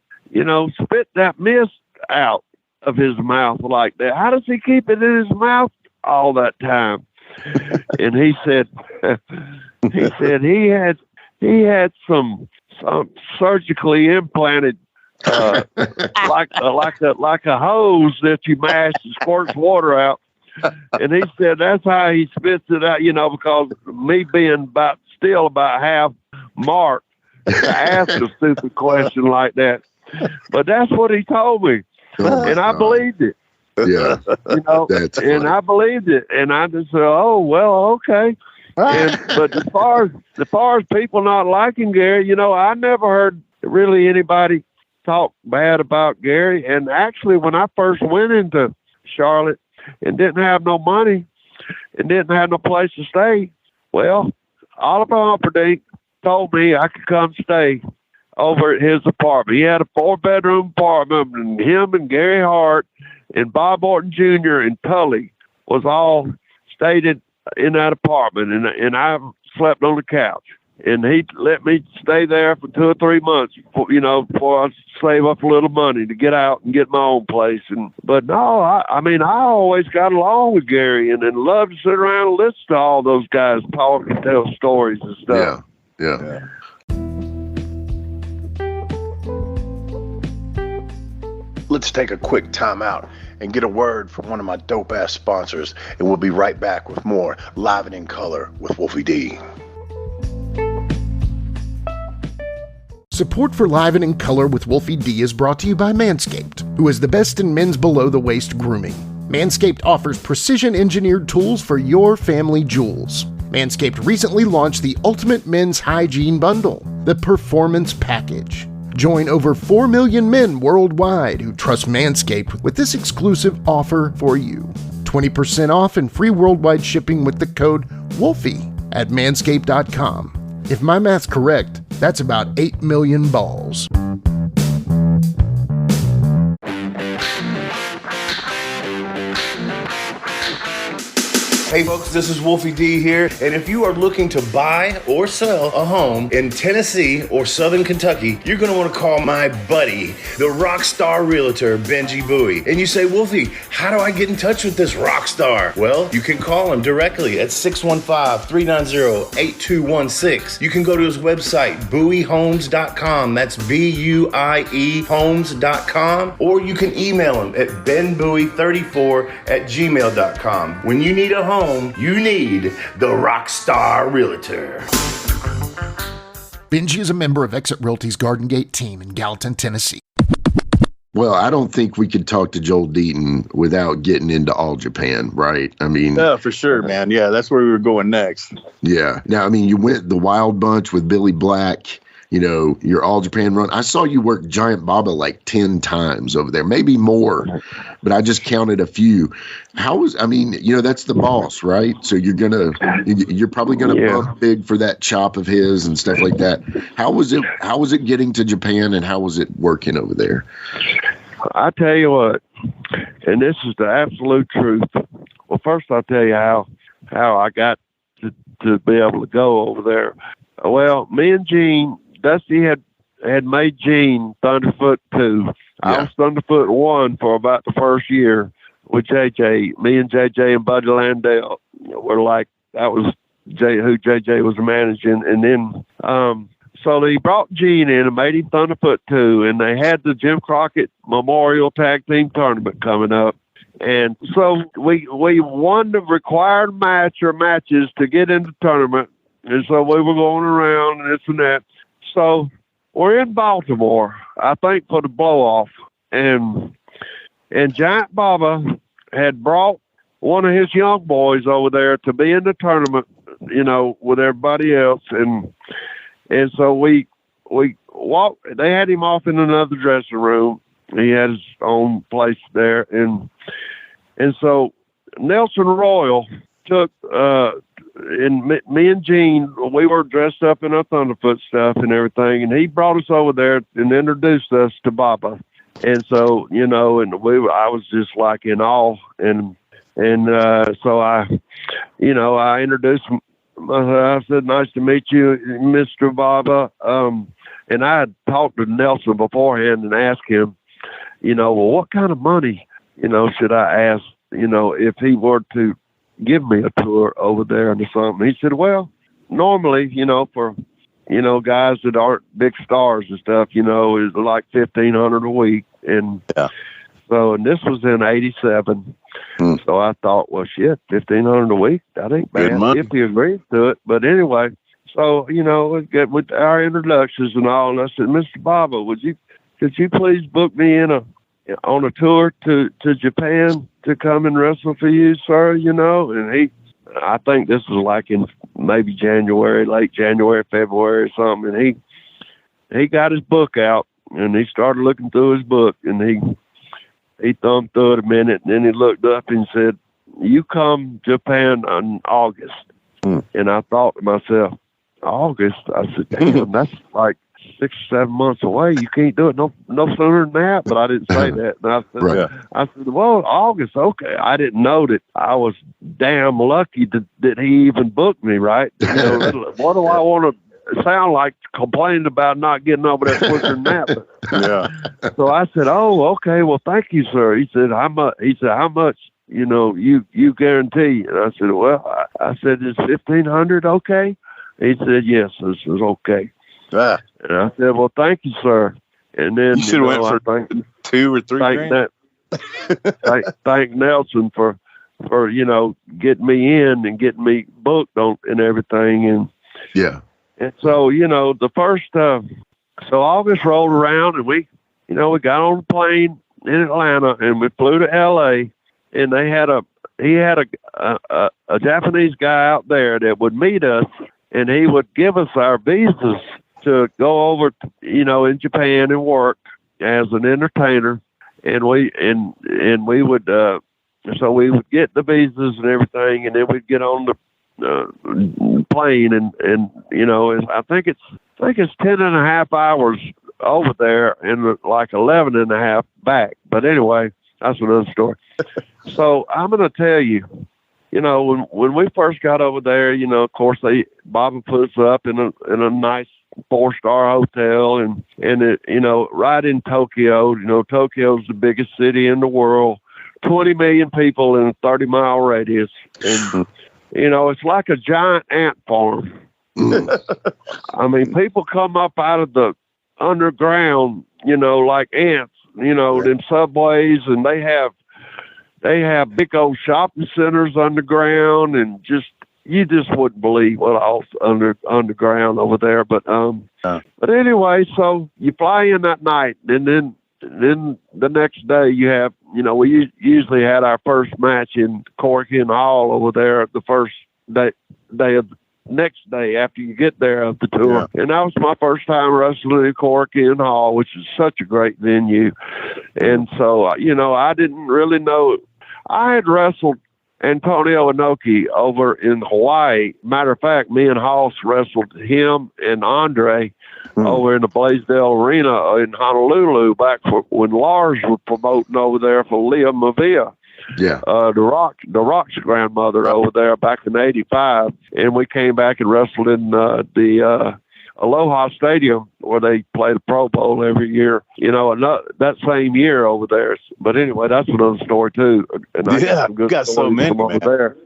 spit that mist out of his mouth like that? How does he keep it in his mouth all that time? And he said, he had some surgically implanted like a hose that you mash and squirts water out. And he said that's how he spits it out, because me being still about half marked to ask a stupid question like that. But that's what he told me. And I believed it.
Yeah.
That's funny. And I believed it. And I just said, oh, well, okay. But as far as people not liking Gary, I never heard really anybody talk bad about Gary. And actually, when I first went into Charlotte and didn't have no money and didn't have no place to stay, well, Oliver Humperdinck told me I could come stay over at his apartment. He had a 4-bedroom apartment, and him and Gary Hart and Bob Orton Jr. and Tully was all stayed in that apartment, and I slept on the couch. And he let me stay there for 2 or 3 months, before I save up a little money to get out and get my own place. But no, I always got along with Gary and loved to sit around and listen to all those guys talk and tell stories and stuff.
Yeah.
Let's take a quick time out and get a word from one of my dope-ass sponsors, and we'll be right back with more Live and in Color with Wolfie D.
Support for Live and in Color with Wolfie D is brought to you by Manscaped, who is the best in men's below-the-waist grooming. Manscaped offers precision-engineered tools for your family jewels. Manscaped recently launched the Ultimate Men's Hygiene Bundle, the Performance Package. Join over 4 million men worldwide who trust Manscaped with this exclusive offer for you. 20% off and free worldwide shipping with the code WOLFIE at manscaped.com. If my math's correct, that's about 8 million balls.
Hey folks, this is Wolfie D here, and if you are looking to buy or sell a home in Tennessee or Southern Kentucky, you're going to want to call my buddy, the rock star realtor, Benji Bowie. And you say, Wolfie, how do I get in touch with this rock star? Well, you can call him directly at 615-390-8216. You can go to his website, bowiehomes.com. That's B-U-I-E homes.com. Or you can email him at benbowie34@gmail.com. When you need a home, you need the Rockstar Realtor.
Benji is a member of Exit Realty's Garden Gate team in Gallatin, Tennessee.
Well, I don't think we could talk to Joel Deaton without getting into All Japan, right? I mean,
no, for sure, man. Yeah, that's where we were going next.
Yeah. Now, I mean, you went the Wild Bunch with Billy Black. You know, your All Japan run. I saw you work Giant Baba like 10 times over there, maybe more, but I just counted a few. That's the boss, right? So you're probably gonna bump big for that chop of his and stuff like that. How was it getting to Japan, and how was it working over there?
I tell you what, and this is the absolute truth. Well, first I'll tell you how I got to be able to go over there. Well, me and Gene, Dusty had made Gene Thunderfoot 2. Yeah. I was Thunderfoot 1 for about the first year with JJ. Me and JJ and Buddy Landale were like, that was who JJ was managing. And then, so they brought Gene in and made him Thunderfoot 2. And they had the Jim Crockett Memorial Tag Team Tournament coming up. And so we won the required matches to get into the tournament. And so we were going around and this and that. So we're in Baltimore, I think, for the blow-off. And Giant Baba had brought one of his young boys over there to be in the tournament, you know, with everybody else. And so we walked. They had him off in another dressing room. He had his own place there. And so Nelson Royal took and me and Gene, we were dressed up in our Thunderfoot stuff and everything, and he brought us over there and introduced us to Baba. And so, you know, and I was just like in awe, and so I introduced him. I said, "Nice to meet you, Mr. Baba." And I had talked to Nelson beforehand and asked him, you know, well, what kind of money, you know, should I ask, you know, if he were to give me a tour over there or something. He said, well, normally, you know, for, you know, guys that aren't big stars and stuff, you know, is like $1,500 a week. And so, and this was in 87. So I thought, well, shit, $1,500 a week, that ain't bad if he agrees to it. But anyway, so, you know, with our introductions and all, and I said, Mr. Baba, could you please book me on a tour to Japan to come and wrestle for you, sir, you know? And I think this was like in maybe January, late January, February or something. And he got his book out and he started looking through his book, and he thumbed through it a minute, and then he looked up and said, you come to Japan in August. And I thought to myself, August? I said, damn, that's like 6 or 7 months away. You can't do it no sooner than that. But I didn't say that. And I said, well, August, okay. I didn't know that. I was damn lucky that he even booked me, right? You know, what do I want to sound like complaining about not getting over there quicker than that? But, so I said, oh, okay. Well, thank you, sir. He said, how much? You know, you guarantee? And I said, well, I said, is $1,500 okay? He said, yes, this is okay. And I said, well, thank you, sir. And then
you should have went for 2 or 3 grand.
Thank Nelson for, you know, getting me in and getting me booked on and everything. And and so, you know, the first, so August rolled around and we got on the plane in Atlanta and we flew to LA, and he had a Japanese guy out there that would meet us, and he would give us our visas to go over, in Japan and work as an entertainer, and we would so we would get the visas and everything, and then we'd get on the plane, and I think it's 10.5 hours over there and like 11.5 back. But anyway, that's another story. So I'm going to tell you, when we first got over there, of course Baba puts us up in a nice 4-star hotel, and it, right in Tokyo. Tokyo's the biggest city in the world, 20 million people in a 30-mile radius, and it's like a giant ant farm. I mean, people come up out of the underground, like ants, in subways, and they have big old shopping centers underground, and you just wouldn't believe what else underground over there. But anyway, so you fly in that night, and then the next day you have, we usually had our first match in Corkin Hall over there the first day of next day after you get there of the tour. Yeah. And that was my first time wrestling in Corkin Hall, which is such a great venue. And so, I didn't really know. I had wrestled Antonio Inoki over in Hawaii. Matter of fact, me and Hoss wrestled him and Andre over in the Blaisdell Arena in Honolulu back when Lars was promoting over there for Leah Mavia.
Yeah.
The Rock's grandmother over there back in '85. And we came back and wrestled in the Aloha Stadium where they play the Pro Bowl every year, that same year over there. But anyway, that's another story too. And I got so many from over there.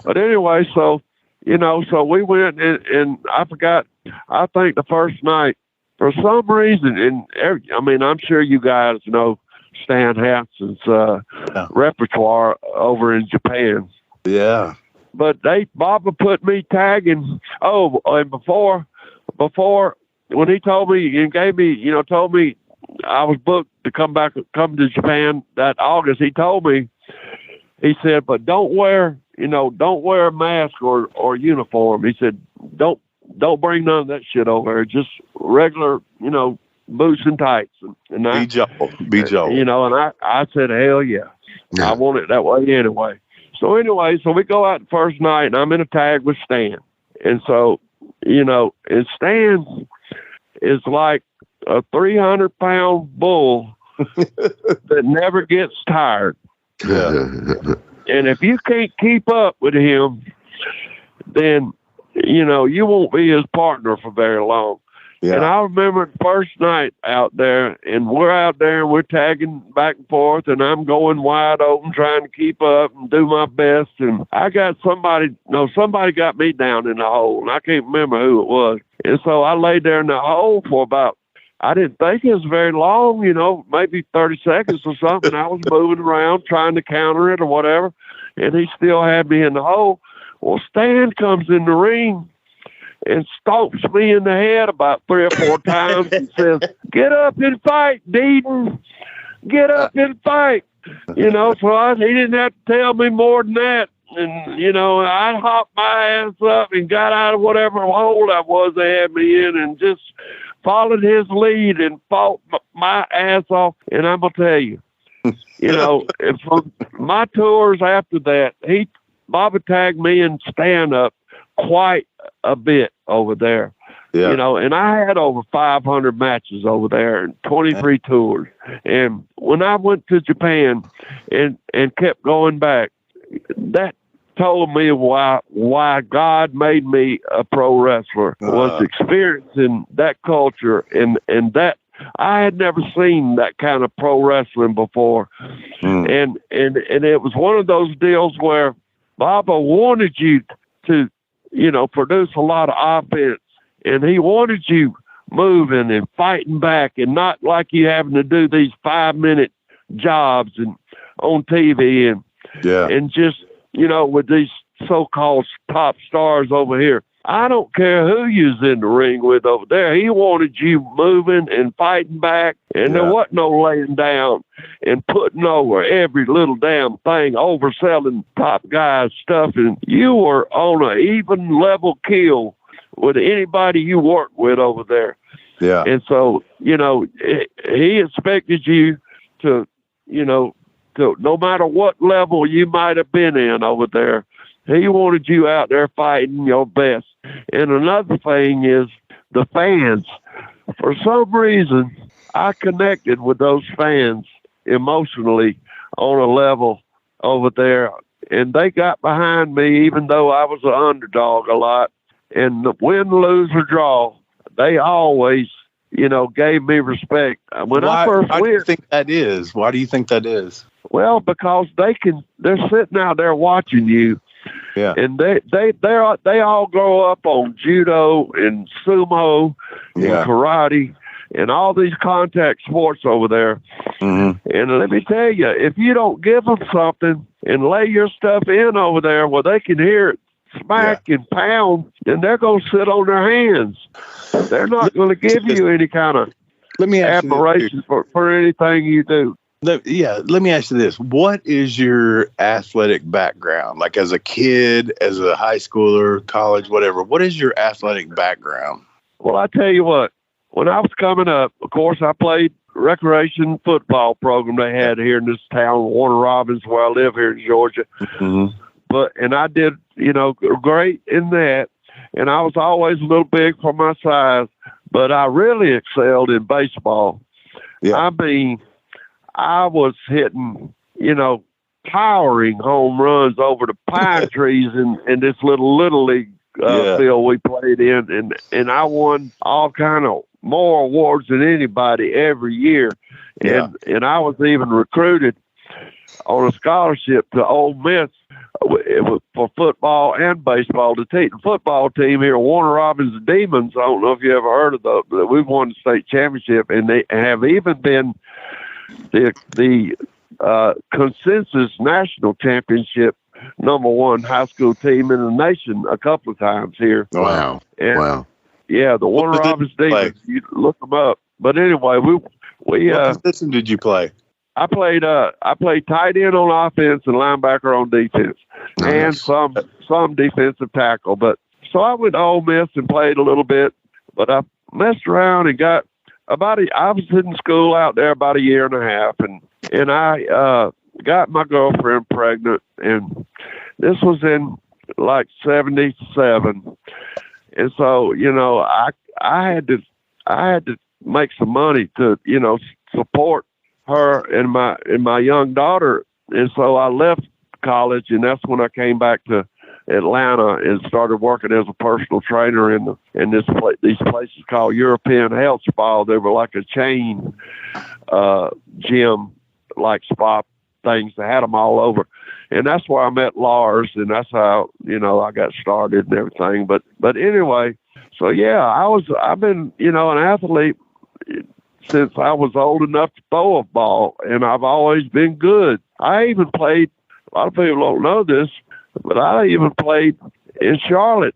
But anyway, so we went and I forgot, I think the first night, for some reason, I'm sure you guys know Stan Hansen's repertoire over in Japan.
Yeah.
But Baba put me tagging. Oh, and before when he told me and gave me, told me I was booked to come to Japan that August, he told me, he said, but don't wear a mask or uniform. He said, don't bring none of that shit over. Just regular, boots and tights. And
be Joe.
And I said, hell yeah. I want it that way anyway. So we go out the first night, and I'm in a tag with Stan. And so, and Stan is like a 300-pound bull that never gets tired.
Yeah.
And if you can't keep up with him, then, you won't be his partner for very long. Yeah. And I remember the first night out there, and we're out there and we're tagging back and forth, and I'm going wide open trying to keep up and do my best. And I got somebody got me down in the hole, and I can't remember who it was. And so I laid there in the hole for about, I didn't think it was very long, maybe 30 seconds or something. I was moving around trying to counter it or whatever, and he still had me in the hole. Well, Stan comes in the ring and stomps me in the head about 3 or 4 times and says, "Get up and fight, Deaton. Get up and fight." So he didn't have to tell me more than that. And, I hopped my ass up and got out of whatever hole I was they had me in and just followed his lead and fought my ass off. And I'm going to tell you, and from my tours after that, Baba tagged me and Stan up quite a bit over there. Yeah. And I had over 500 matches over there and 23 tours. And when I went to Japan and kept going back, that told me why God made me a pro wrestler, was experiencing that culture and that I had never seen that kind of pro wrestling before. And it was one of those deals where Baba wanted you to, produce a lot of offense, and he wanted you moving and fighting back and not like you having to do these 5-minute jobs and on TV and just, with these so-called top stars over here. I don't care who you's in the ring with over there. He wanted you moving and fighting back, and there wasn't no laying down and putting over every little damn thing, overselling top guys' stuff. And you were on an even level kill with anybody you work with over there.
Yeah.
And so, you know, he expected you to, you know, to no matter what level you might have been in over there, he wanted you out there fighting your best. And another thing is the fans. For some reason, I connected with those fans emotionally on a level over there. And they got behind me, even though I was an underdog a lot. And the win, lose, or draw, they always, you know, gave me respect. When I first
why do you think that is? Why do you think that is?
Well, because they're sitting out there watching you.
Yeah.
And they all grow up on judo and sumo and karate and all these contact sports over there.
Mm-hmm.
And let me tell you, if you don't give them something and lay your stuff in over there where they can hear it smack and pound, then they're going to sit on their hands. They're not going to give you any kind of admiration for anything you do.
Let me ask you this. What is your athletic background? Like as a kid, as a high schooler, college, whatever. What is your athletic background?
Well, I tell you what, when I was coming up, of course, I played recreation football program they had here in this town, Warner Robins, where I live here in Georgia.
Mm-hmm.
And I did, you know, great in that. And I was always a little big for my size, but I really excelled in baseball.
Yeah.
I mean, I was hitting, you know, towering home runs over the pine trees in this little league field we played in. And I won all kind of more awards than anybody every year. And I was even recruited on a scholarship to Ole Miss for football and baseball. The Deaton football team here, Warner Robins Demons, I don't know if you ever heard of those, but we've won the state championship, and they have even been the consensus national championship #1 high school team in the nation a couple of times here.
Wow.
And, yeah, the Warner Robins Demons, you look them up. But anyway, we
what position did you play?
I played tight end on offense and linebacker on defense, and some defensive tackle. But so I went to Ole Miss and played a little bit, but I messed around and got I was in school out there about a year and a half, and I got my girlfriend pregnant, and this was in like 77, and so, you know, I had to make some money to, you know, support her and my young daughter. And so I left college, and that's when I came back to Atlanta and started working as a personal trainer in these places called European Health Spa. They were like a chain gym, like spa things. They had them all over, and that's where I met Lars, and that's how, you know, I got started and everything. But anyway, so yeah, I've been, you know, an athlete since I was old enough to throw a ball, and I've always been good. I even played, a lot of people don't know this, but I even played in Charlotte.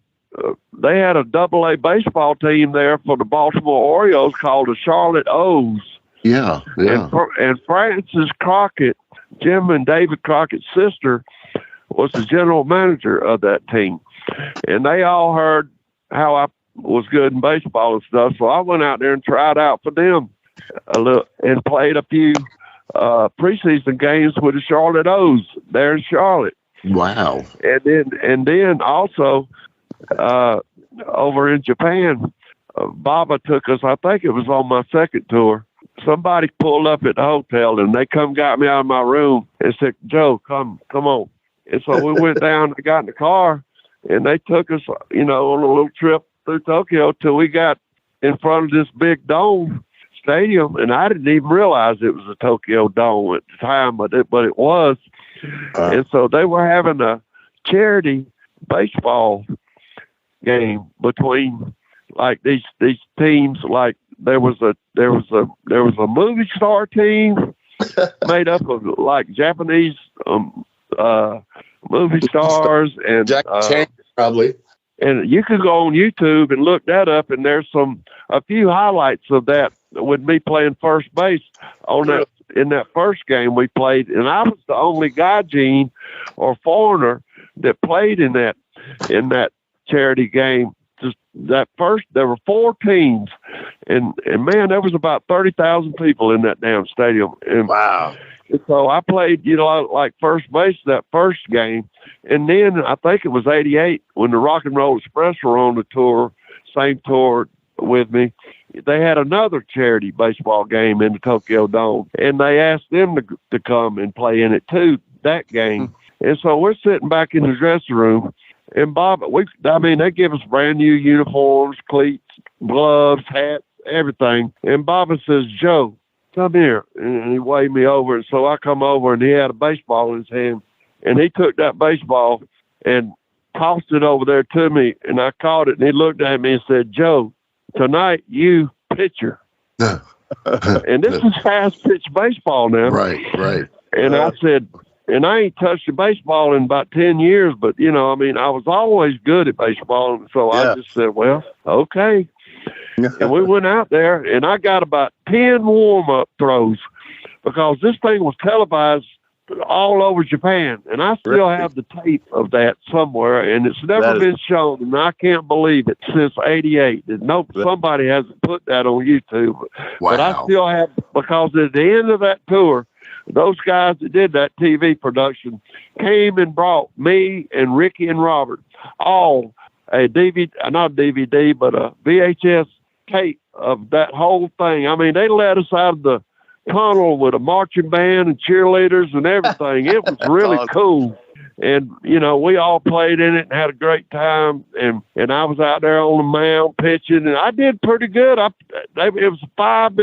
They had a AA baseball team there for the Baltimore Orioles called the Charlotte O's.
Yeah.
And Frances Crockett, Jim and David Crockett's sister, was the general manager of that team. And they all heard how I was good in baseball and stuff, so I went out there and tried out for them a little and played a few preseason games with the Charlotte O's there in Charlotte.
Wow.
And then also over in Japan, Baba took us, I think it was on my second tour. Somebody pulled up at the hotel, and they got me out of my room and said, "Joe, come on." And so we went down, I got in the car, and they took us, you know, on a little trip through Tokyo till we got in front of this big dome stadium, and I didn't even realize it was a Tokyo Dome at the time, but it was. And so they were having a charity baseball game between like these teams. Like there was a movie star team made up of like Japanese movie stars and
Jack Chan, probably.
And you can go on YouTube and look that up, and there's a few highlights of that with me playing first base on that in that first game we played, and I was the only Gaijin or foreigner that played in that charity game just that first, there were 4 teams, and man, there was about 30,000 people in that damn stadium. And
wow.
So I played, like first base that first game. And then I think it was 88 when the Rock and Roll Express were on the tour, same tour with me. They had another charity baseball game in the Tokyo Dome, and they asked them to come and play in it too, that game. And so we're sitting back in the dressing room, and Bob, they give us brand new uniforms, cleats, gloves, hats, everything. And Bobby says, "Joe, come here." And he waved me over. And so I come over, and he had a baseball in his hand. And he took that baseball and tossed it over there to me. And I caught it, and he looked at me and said, "Joe, tonight you pitcher." And this is fast pitch baseball now.
Right.
And I said, and I ain't touched a baseball in about 10 years, but, I was always good at baseball. And so I just said, well, okay. And we went out there, and I got about 10 warm-up throws because this thing was televised all over Japan. And I still have the tape of that somewhere, and it's never been shown, and I can't believe it since 88. Somebody hasn't put that on YouTube.
Wow.
But I still have, because at the end of that tour, those guys that did that TV production came and brought me and Ricky and Robert all a DVD, not DVD, but a VHS tape of that whole thing. I mean, they let us out of the tunnel with a marching band and cheerleaders and everything. It was really cool. And, we all played in it and had a great time. And I was out there on the mound pitching, and I did pretty good. It was 5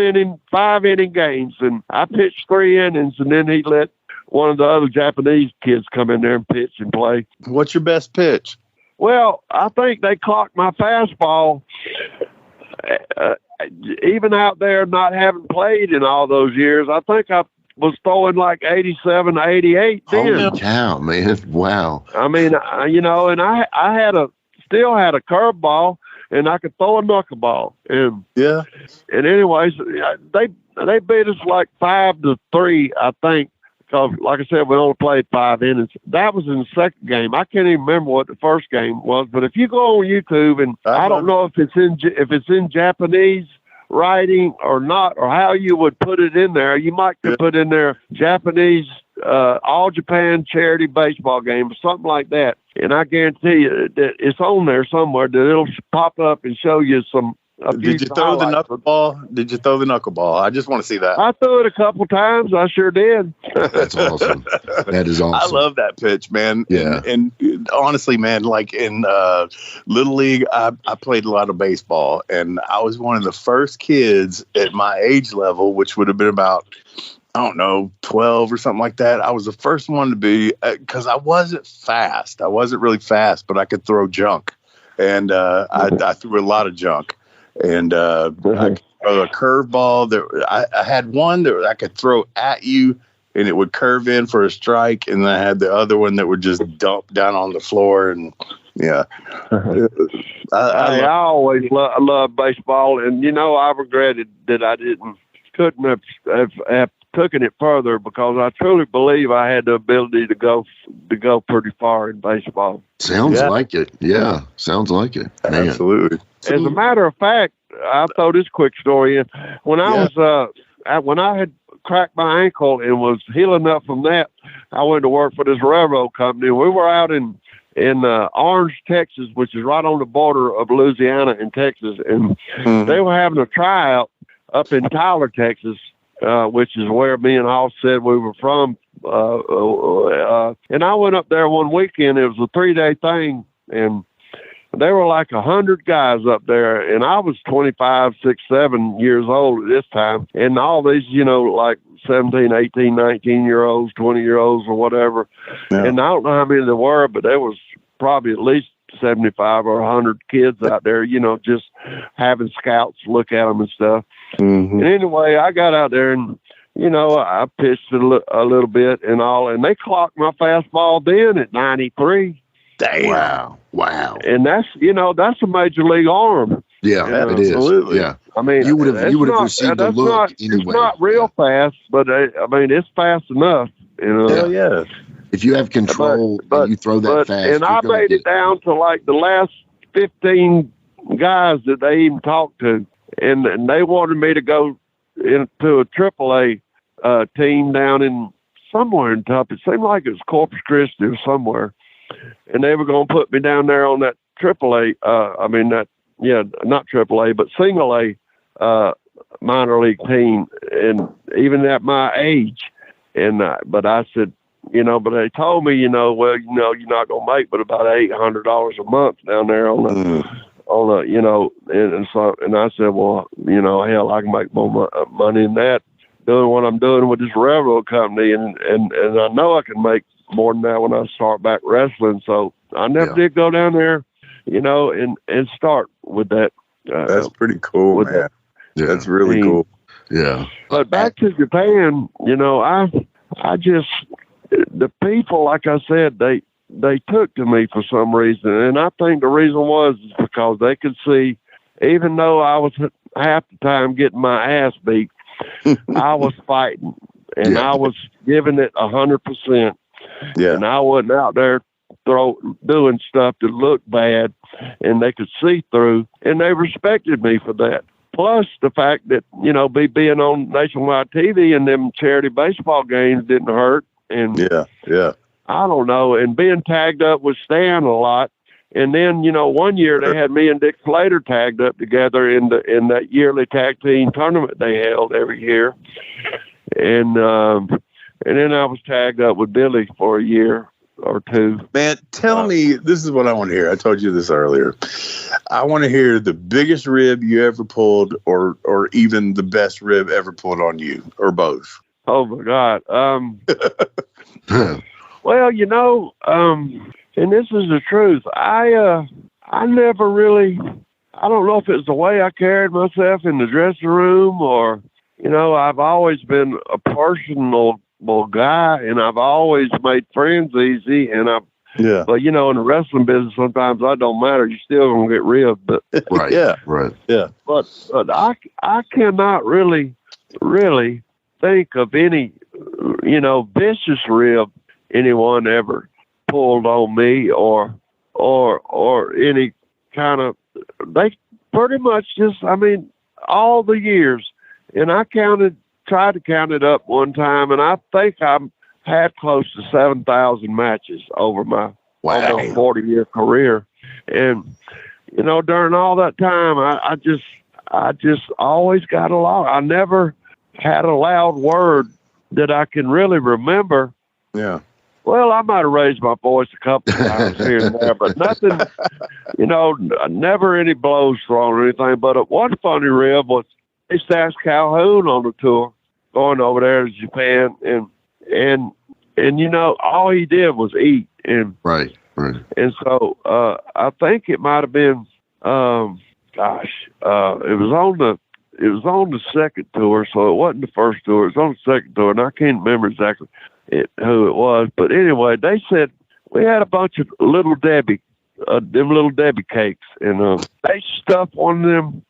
inning games, and I pitched 3 innings, and then he let one of the other Japanese kids come in there and pitch and play.
What's your best pitch?
Well, I think they clocked my fastball. Even out there not having played in all those years, I think I was throwing like 87, 88 then.
Holy cow, man. Wow.
I mean, and I still had a curveball, and I could throw a knuckleball. And anyways, they beat us like 5-3, I think, because like I said, we only played 5 innings. That was in the second game. I can't even remember what the first game was, but if you go on YouTube, and I don't know if it's in Japanese writing or not, or how you would put it in there. You might could put in there Japanese All Japan charity baseball game or something like that. And I guarantee you that it's on there somewhere, that it'll pop up and show you
Did you throw the knuckleball? I just want to see that.
I threw it a couple times. I sure did.
That's awesome. That is awesome.
I love that pitch, man.
Yeah.
And honestly, man, like in Little League, I played a lot of baseball, and I was one of the first kids at my age level, which would have been about, 12 or something like that. I was the first one to be, because I wasn't fast. I wasn't really fast, but I could throw junk. And I threw a lot of junk. And I could throw a curveball. I had one that I could throw at you, and it would curve in for a strike. And then I had the other one that would just dump down on the floor. And I
always loved baseball, and I regretted that I couldn't have taken it further, because I truly believe I had the ability to go pretty far in baseball.
Sounds like it. Yeah, sounds like it. Man.
Absolutely.
As a matter of fact, I'll throw this quick story in. When I had cracked my ankle and was healing up from that, I went to work for this railroad company. We were out in Orange, Texas, which is right on the border of Louisiana and Texas, and they were having a tryout up in Tyler, Texas, which is where me and Hoss said we were from. And I went up there one weekend. It was a 3-day thing, and there were like 100 guys up there, and I was 25, 6, 7 years old at this time. And all these, like 17, 18, 19-year-olds, 20-year-olds or whatever. Yeah. And I don't know how many there were, but there was probably at least 75 or 100 kids out there, just having scouts look at them and stuff. Mm-hmm. And anyway, I got out there and, I pitched a little bit and all, and they clocked my fastball then at 93.
Damn.
Wow.
And that's a major league arm.
Yeah, it is. Absolutely. Yeah.
I mean,
you would have received a look anyway.
It's not real fast, but it's fast enough,
Yeah.
If you have control and you throw that fast.
And I made it down to like the last 15 guys that they even talked to, and they wanted me to go into a AAA team down in somewhere in Tup. It seemed like it was Corpus Christi or somewhere, and they were going to put me down there on that AAA. Not AAA, but single A minor league team, and even at my age. And but I said, but they told me, well, you're not going to make but about $800 a month down there on the, and I said, well, hell, I can make more money than that doing what I'm doing with this railroad company, and I know I can make more than that when I start back wrestling. So I never did go down there, and start with that.
That's pretty cool, man.
Yeah.
That's really cool.
Yeah.
But back to Japan, I just, the people, like I said, they took to me for some reason. And I think the reason was because they could see, even though I was half the time getting my ass beat, I was fighting and I was giving it 100%.
Yeah.
And I wasn't out there doing stuff that looked bad and they could see through, and they respected me for that. Plus the fact that, being on nationwide TV and them charity baseball games didn't hurt. And I don't know. And being tagged up with Stan a lot. And then, one year they had me and Dick Slater tagged up together in that yearly tag team tournament they held every year. And then I was tagged up with Billy for a year or two.
Man, tell me, this is what I want to hear. I told you this earlier. I want to hear the biggest rib you ever pulled, or even the best rib ever pulled on you, or both.
Oh my God. Well, and this is the truth. I never really, I don't know if it's the way I carried myself in the dressing room, or, I've always been a personal guy, and I've always made friends easy, and but in the wrestling business, sometimes that don't matter. You're still gonna get ribbed, but But I cannot really think of any vicious rib anyone ever pulled on me, or any kind of. They pretty much just, all the years, and I tried to count it up one time, and I think I had close to 7,000 matches over my 40-year career. And, during all that time, I just always got along. I never had a loud word that I can really remember.
Yeah.
Well, I might have raised my voice a couple of times here and there, but nothing, never any blows thrown or anything. But one funny rib was, they asked Calhoun on the tour going over there to Japan, and all he did was eat. And
right.
And so I think it might have been it was on the second tour, so it wasn't the first tour. It was on the second tour, and I can't remember exactly who it was. But anyway, they said we had a bunch of Little Debbie cakes, and they stuffed one of them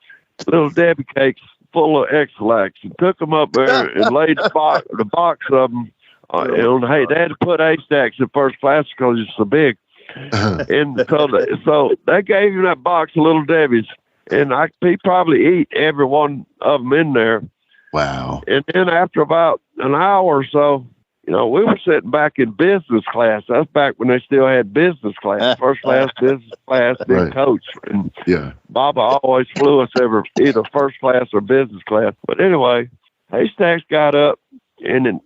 Little Debbie cakes full of X-Lax and took them up there and laid the box of them. Hey, they had to put A-Stacks in first class because it's so big. And so they gave him that box of Little Debbie's, and he probably ate every one of them in there.
Wow. And
then after about an hour or so, we were sitting back in business class. That's back when they still had business class, first class, business class, then coach. And Baba always flew us either first class or business class. But anyway, Haystacks got up, and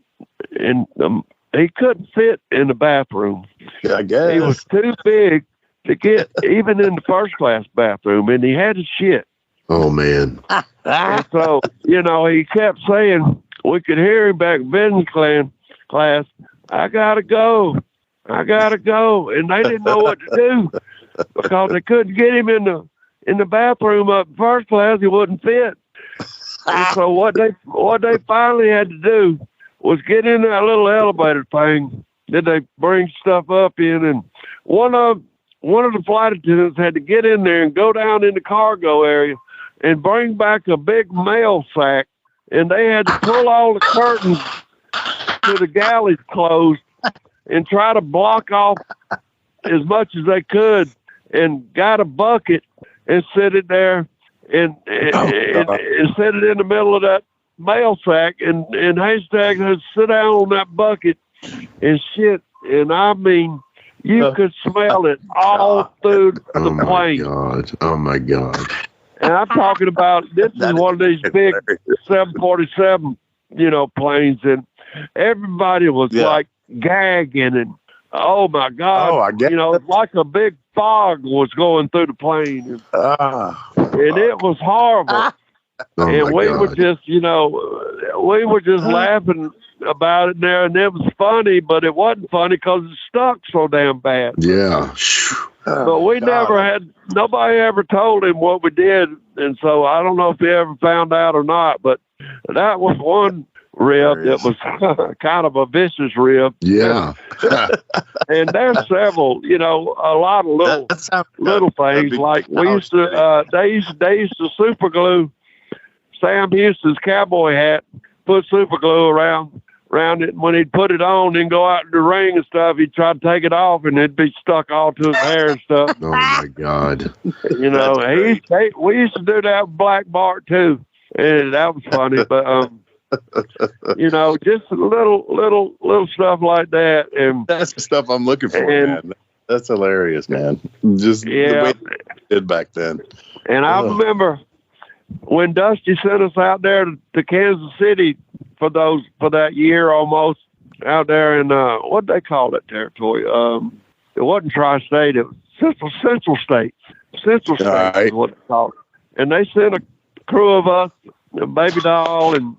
he couldn't fit in the bathroom.
Yeah, I guess.
He was too big to get even in the first class bathroom, and he had to shit.
Oh, man.
And so, he kept saying, we could hear him back in business class, I gotta go. And they didn't know what to do because they couldn't get him in the bathroom up in first class. He wouldn't fit. And so what they finally had to do was get in that little elevator thing that they bring stuff up in, and one of the flight attendants had to get in there and go down in the cargo area and bring back a big mail sack, and they had to pull all the curtains to the galleys closed and try to block off as much as they could, and got a bucket and sit it there and set it in the middle of that mail sack and Haystack would sit down on that bucket and shit. And I mean, you could smell it all through the plane.
Oh my God.
And I'm talking about, this is one of these big 747, planes, and everybody was like gagging and, oh my God, it's like a big fog was going through the plane. And it was horrible. And we were just, laughing about it there, and it was funny, but it wasn't funny because it stuck so damn bad.
Yeah.
But we nobody ever told him what we did, and so I don't know if he ever found out or not, but that was one rib that was kind of a vicious rib.
Yeah.
And there's several, a lot of little things, like we used to, they used to super glue Sam Houston's cowboy hat, put super glue around it, and when he'd put it on and go out in the ring and stuff, he'd try to take it off, and it'd be stuck all to his hair and stuff.
Oh my God!
We used to do that with Black Bart too, and that was funny. But just little stuff like that, and
that's the stuff I'm looking for, man. That's hilarious, man. Just the way they did back then.
And I remember when Dusty sent us out there to Kansas City for that year almost, out there in what they call that territory? It wasn't tri-state; it was Central State. Central State is what they called it. And they sent a crew of us, Baby Doll and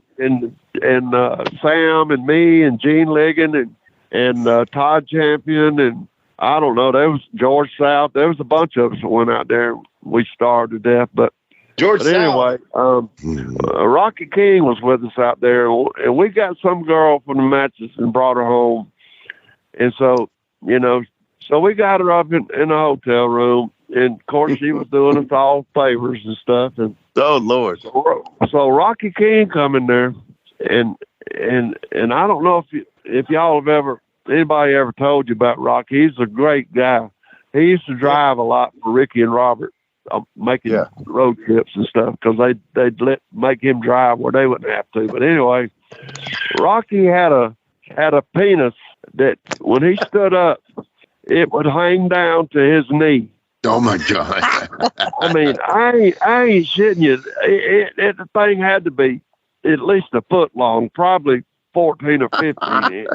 Sam and me and Gene Ligon and Todd Champion, and I don't know. There was George South. There was a bunch of us that went out there. We starved to death, but anyway, Rocky King was with us out there, and we got some girl from the matches and brought her home. And so, so we got her up in the hotel room, and of course she was doing us all favors and stuff. And
oh Lord!
So Rocky King come in there, and I don't know if y'all have anybody ever told you about Rocky. He's a great guy. He used to drive a lot for Ricky and Robert, making road trips and stuff, because they'd make him drive where they wouldn't have to. But anyway, Rocky had a penis that when he stood up, it would hang down to his knee.
Oh my God!
I mean, I ain't shitting you. The thing had to be at least a foot long, probably 14 or 15.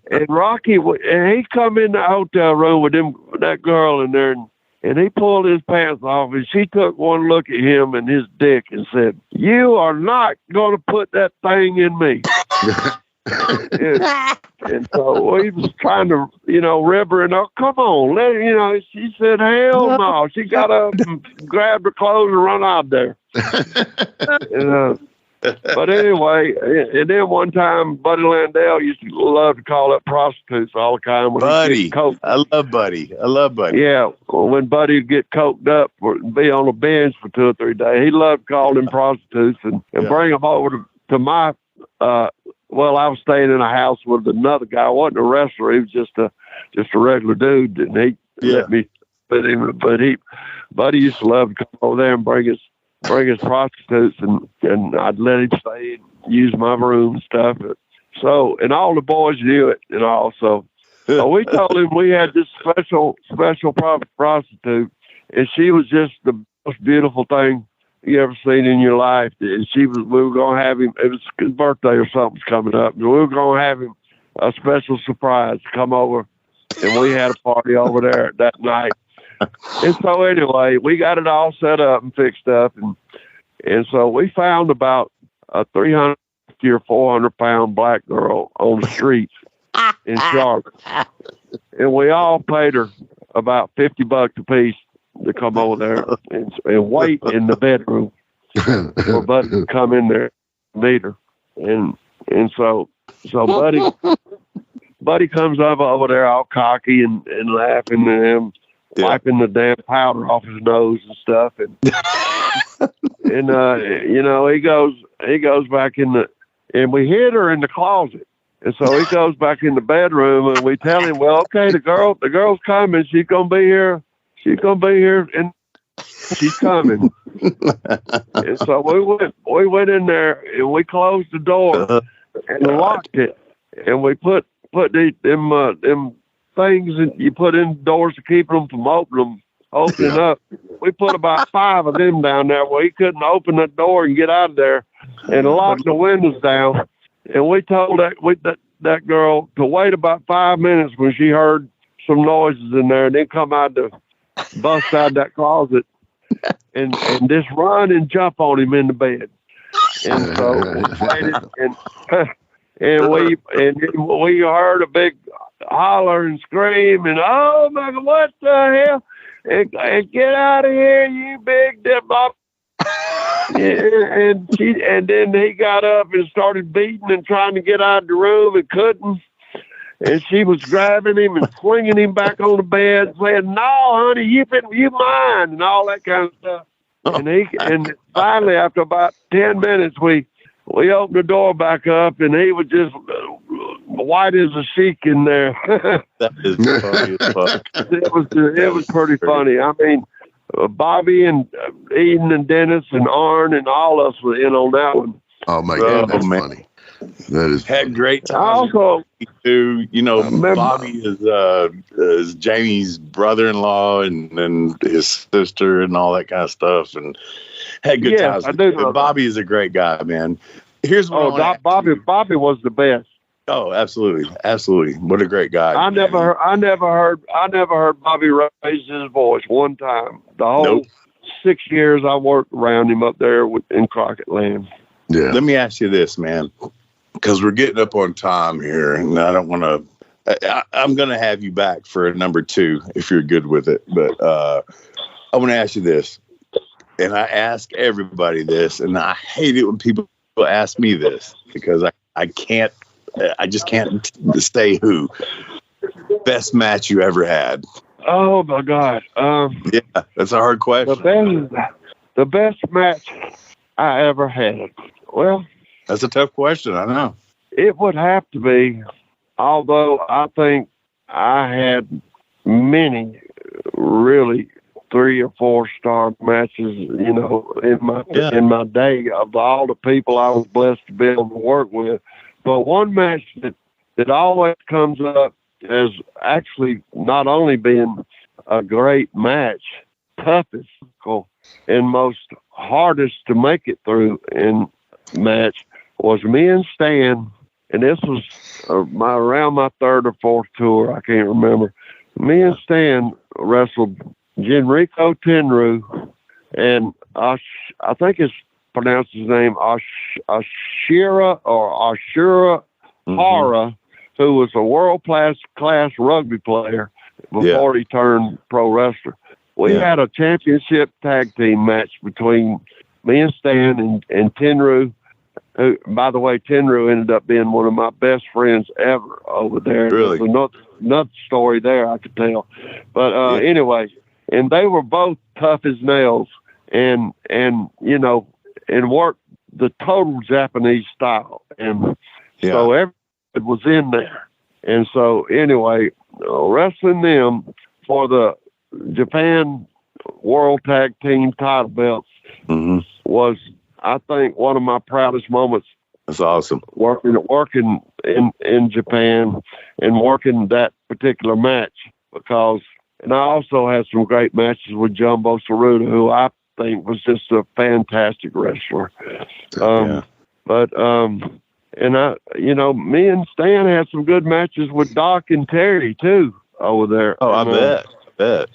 and Rocky, and he come in the hotel room with that girl in there, and he pulled his pants off, and she took one look at him and his dick and said, "You are not going to put that thing in me." and so he was trying to, rib her, and come on, she said, "Hell no." She got up and grabbed her clothes and run out there. But anyway, and then one time, Buddy Landell used to love to call up prostitutes all the time.
Buddy, I love Buddy. Yeah,
when Buddy would get coked up or be on a bench for 2 or 3 days, he loved calling them prostitutes and bring them over to my. Well, I was staying in a house with another guy. I wasn't a wrestler; he was just a regular dude, and he let me with him. But Buddy used to love to come over there and bring his prostitutes, and I'd let him stay and use my room and stuff. So, and all the boys knew it, and all. So we told him we had this special prostitute, and she was just the most beautiful thing you ever seen in your life. And we were going to have him, it was his birthday or something's coming up, and we were going to have him a special surprise to come over, and we had a party over there that night. And so anyway, we got it all set up and fixed up, and so we found about a 350 or 400 pound black girl on the streets in Charlotte, and we all paid her about $50 a piece to come over there and wait in the bedroom for Buddy to come in there and meet her, and so Buddy comes up over there all cocky and laughing at him. Wiping the damn powder off his nose and stuff, and he goes back and we hid her in the closet, and so he goes back in the bedroom, and we tell him, well, okay, the girl's coming, she's gonna be here in She's coming. And so we went in there and we closed the door and locked it, and we put them things that you put in doors to keep them from opening up. We put about 5 of them down there where he couldn't open the door and get out of there, and locked the windows down. And we told that girl to wait about 5 minutes when she heard some noises in there, and then come out to bust out that closet and just run and jump on him in the bed. And so we waited, and we heard a big holler and scream, and oh my God, what the hell? And get out of here, you big dip up. And then he got up and started beating and trying to get out of the room and couldn't. And she was grabbing him and flinging him back on the bed, saying, "No, honey, you mine," and all that kind of stuff. And finally, after about 10 minutes, we opened the door back up, and he was just white as a sheik in there.
That is funny as fuck.
It was pretty funny. I mean, Bobby and Eden and Dennis and Arn and all of us were in on that one.
Oh my God, that's funny. That is
had
funny.
great time.
Also,
too, Bobby is Jamie's brother-in-law and his sister and all that kind of stuff, and had good times.
I do.
Bobby is a great guy, man. Here's what
Bobby was the best.
Oh, absolutely. What a great guy.
I never heard Bobby raise his voice one time. The whole 6 years I worked around him up there in Crockett Land.
Yeah.
Let me ask you this, man, because we're getting up on time here, and I don't want to. I'm going to have you back for a number 2 if you're good with it. But I want to ask you this, and I ask everybody this, and I hate it when people ask me this because I can't. I just can't say who. Best match you ever had?
Oh my God!
Yeah, that's a hard question.
The best match I ever had. Well,
that's a tough question. I know.
It would have to be, although I think I had many really 3 or 4 star matches. In my day, of all the people I was blessed to be able to work with. But one match that always comes up as actually not only being a great match, toughest and most hardest to make it through in match was me and Stan, and this was around my 3rd or 4th tour, I can't remember. Me and Stan wrestled Genrico Tenru, and I think it's pronounced his name Ashura Hara, who was a world-class rugby player before he turned pro wrestler. We had a championship tag team match between me and Stan and Tenru, who, by the way, Tenru ended up being one of my best friends ever over there.
Really?
There's another story there I could tell. But anyway, and they were both tough as nails and worked the total Japanese style. And so everything was in there. And so anyway, wrestling them for the Japan World Tag Team title belts was, I think, one of my proudest moments.
That's awesome.
Working in Japan and working that particular match and I also had some great matches with Jumbo Tsuruta, who I think was just a fantastic wrestler. And me and Stan had some good matches with Doc and Terry too over there.
Oh, I bet.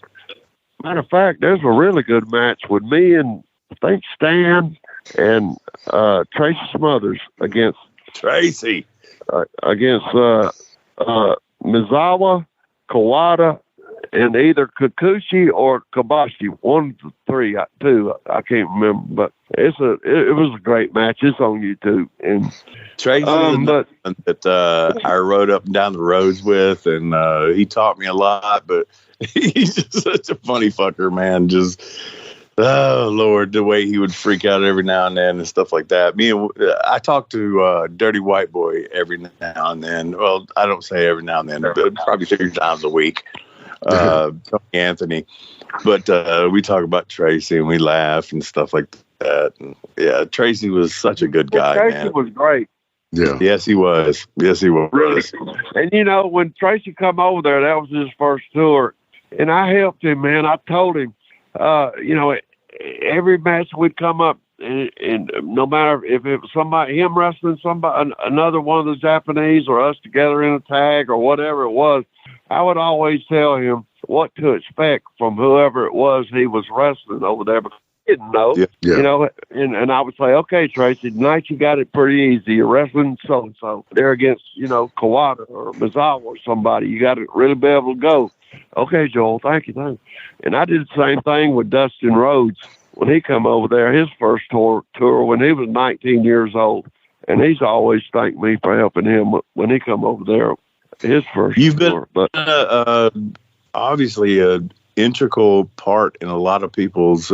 Matter of fact, there's a really good match with me and I think Stan and Tracy Smothers against
Tracy,
against Mizawa, Kawada, and either Kikuchi or Kobashi. 1 of the 2, I can't remember, but it was a great match. It's on YouTube. And
Tracy that I rode up and down the roads with, and he taught me a lot. But he's just such a funny fucker, man. Just oh Lord, the way he would freak out every now and then and stuff like that. I talk to Dirty White Boy every now and then. Well, I don't say every now and then, but probably 3 times a week. Tony Anthony, But we talk about Tracy and we laugh and stuff like that. And yeah, Tracy was such a good guy,
Tracy
man.
was great.
Yeah.
Yes, he was. Yes, he was.
Really. And, when Tracy come over there, that was his first tour. And I helped him, man. I told him, every match would come up, and no matter if it was somebody, him wrestling somebody, another one of the Japanese, or us together in a tag or whatever it was, I would always tell him what to expect from whoever it was he was wrestling over there, because he didn't know, and I would say, okay, Tracy, tonight you got it pretty easy. You're wrestling so-and-so. They're against, Kawada or Mizawa or somebody. You got to really be able to go. Okay, Joel, thank you. And I did the same thing with Dustin Rhodes when he come over there, his first tour when he was 19 years old. And he's always thanked me for helping him when he come over there, his first
You've
tour.
been obviously an integral part in a lot of people's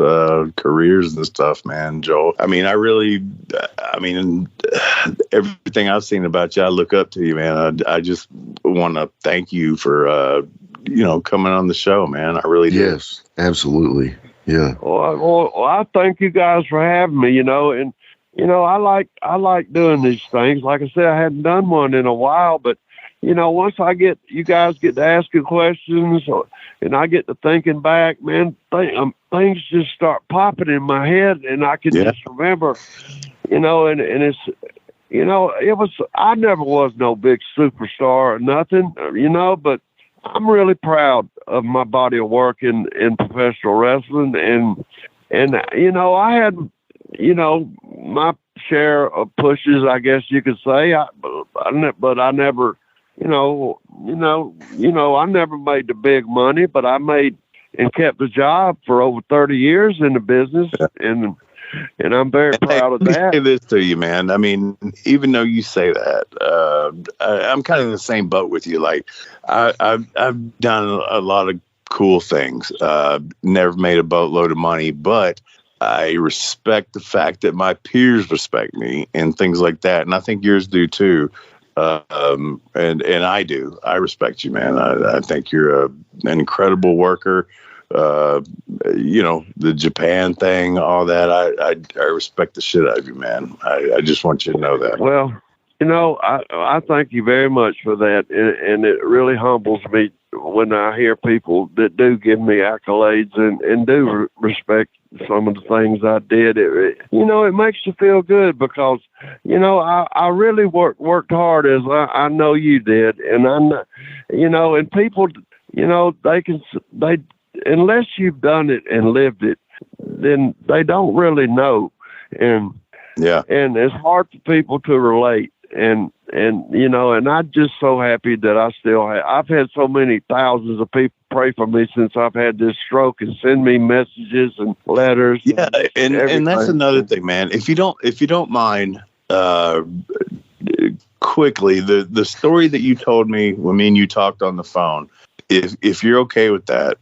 careers and stuff, man, Joel. I mean, everything I've seen about you, I look up to you, man. I just want to thank you for, coming on the show, man. I really do.
Yes, absolutely. Yeah.
Well, I thank you guys for having me, and, I like doing these things. Like I said, I hadn't done one in a while, but, once you guys get to asking questions, and I get to thinking back, man, things just start popping in my head, and I can just remember, and it's, I never was no big superstar or nothing, but I'm really proud of my body of work in professional wrestling, and I had, my share of pushes, I guess you could say, but I never, I never made the big money, but I made and kept the job for over 30 years in the business, and I'm very proud of that.
Let me say this to you, man. I mean, even though you say that, I'm kind of in the same boat with you. Like, I've done a lot of cool things. Never made a boatload of money, but I respect the fact that my peers respect me and things like that, and I think yours do too. And I do. I respect you, man. I think you're an incredible worker. The Japan thing, all that. I respect the shit out of you, man. I just want you to know that.
Well, I thank you very much for that, and it really humbles me when I hear people that do give me accolades and do respect some of the things I did. It makes you feel good because, I really worked hard, as I know you did. And and people, they unless you've done it and lived it, then they don't really know. And it's hard for people to relate. And I'm just so happy that I've had so many thousands of people pray for me since I've had this stroke and send me messages and letters.
Yeah. And that's another thing, man. If you don't mind, quickly, the story that you told me when me and you talked on the phone, if you're okay with that,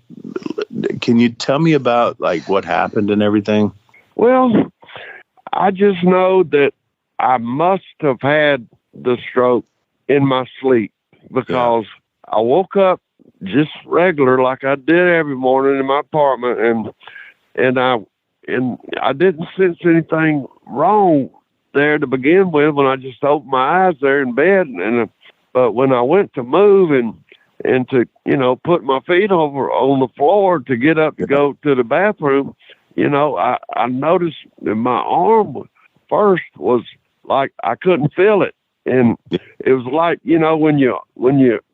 can you tell me about like what happened and everything?
Well, I just know that I must have had the stroke in my sleep because I woke up just regular like I did every morning in my apartment, and I didn't sense anything wrong there to begin with when I just opened my eyes there in bed, but when I went to move and to put my feet over on the floor to get up to go to the bathroom, I noticed that my arm first was like I couldn't feel it, and it was like when your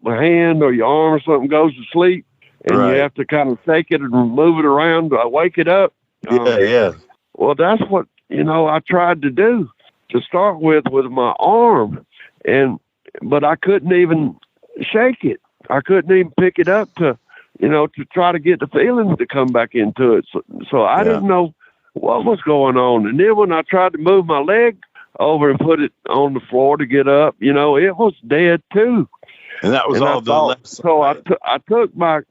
hand or your arm or something goes to sleep, and you have to kind of take it and move it around to wake it up. Well, that's what I tried to do to start with my arm, but I couldn't even shake it. I couldn't even pick it up to try to get the feelings to come back into it. So I didn't know what was going on. And then when I tried to move my leg over and put it on the floor to get up, it was dead too.
And that was all the left side.
So I took my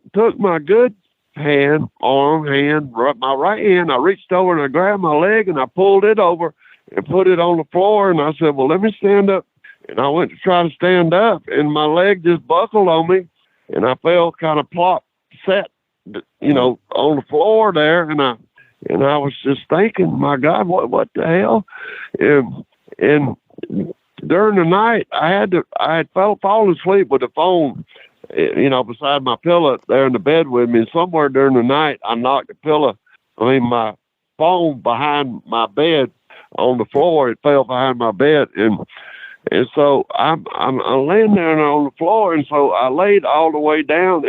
good hand, my right hand, I reached over and I grabbed my leg and I pulled it over and put it on the floor. And I said, well, let me stand up. And I went to try to stand up and my leg just buckled on me and I fell kind of set on the floor there, and I was just thinking, my God, what the hell? And during the night, I had fallen asleep with the phone, beside my pillow there in the bed with me. And somewhere during the night, I knocked my phone behind my bed on the floor. It fell behind my bed, and so I'm laying there on the floor, and so I laid all the way down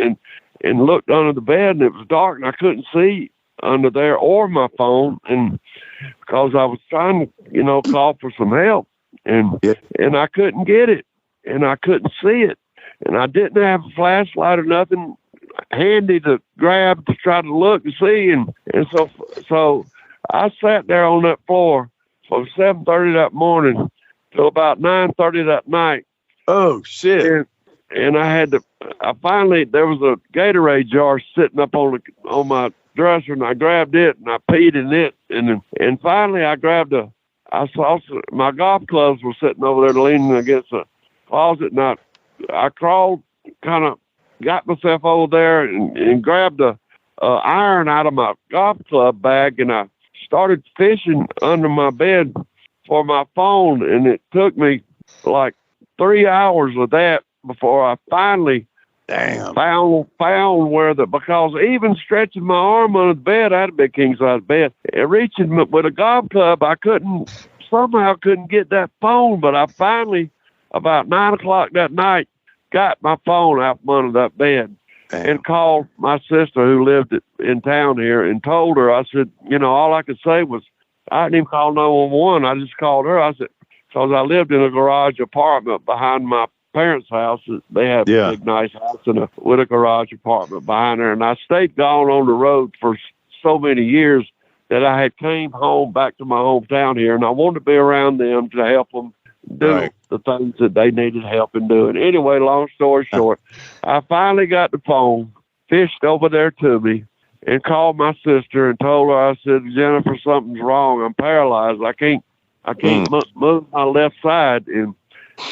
and looked under the bed, and it was dark, and I couldn't see under there or my phone, and because I was trying to call for some help, and I couldn't get it, and I couldn't see it, and I didn't have a flashlight or nothing handy to grab to try to look and see, and so I sat there on that floor from 7:30 that morning till about 9:30 that night.
Oh shit!
And I finally, there was a Gatorade jar sitting up on my dresser, and I grabbed it and I peed in it, and finally I saw my golf clubs were sitting over there leaning against the closet, and I crawled, kind of got myself over there and grabbed a iron out of my golf club bag, and I started fishing under my bed for my phone, and it took me like 3 hours of that before I finally found where because even stretching my arm under the bed, I had a big king size bed, and reaching with a golf club, I somehow couldn't get that phone, but I finally, about 9 o'clock that night, got my phone out from under that bed. Damn. And called my sister who lived in town here and told her. I said, all I could say was, I didn't even call 911. I just called her. I said, because I lived in a garage apartment behind my parents' house. They had a big, nice house with a garage apartment behind there. And I stayed gone on the road for so many years that I had came home back to my hometown here, and I wanted to be around them to help them do the things that they needed help in doing. Anyway, long story short, I finally got the phone, fished over there to me, and called my sister and told her, I said, Jennifer, something's wrong. I'm paralyzed. I can't move my left side, and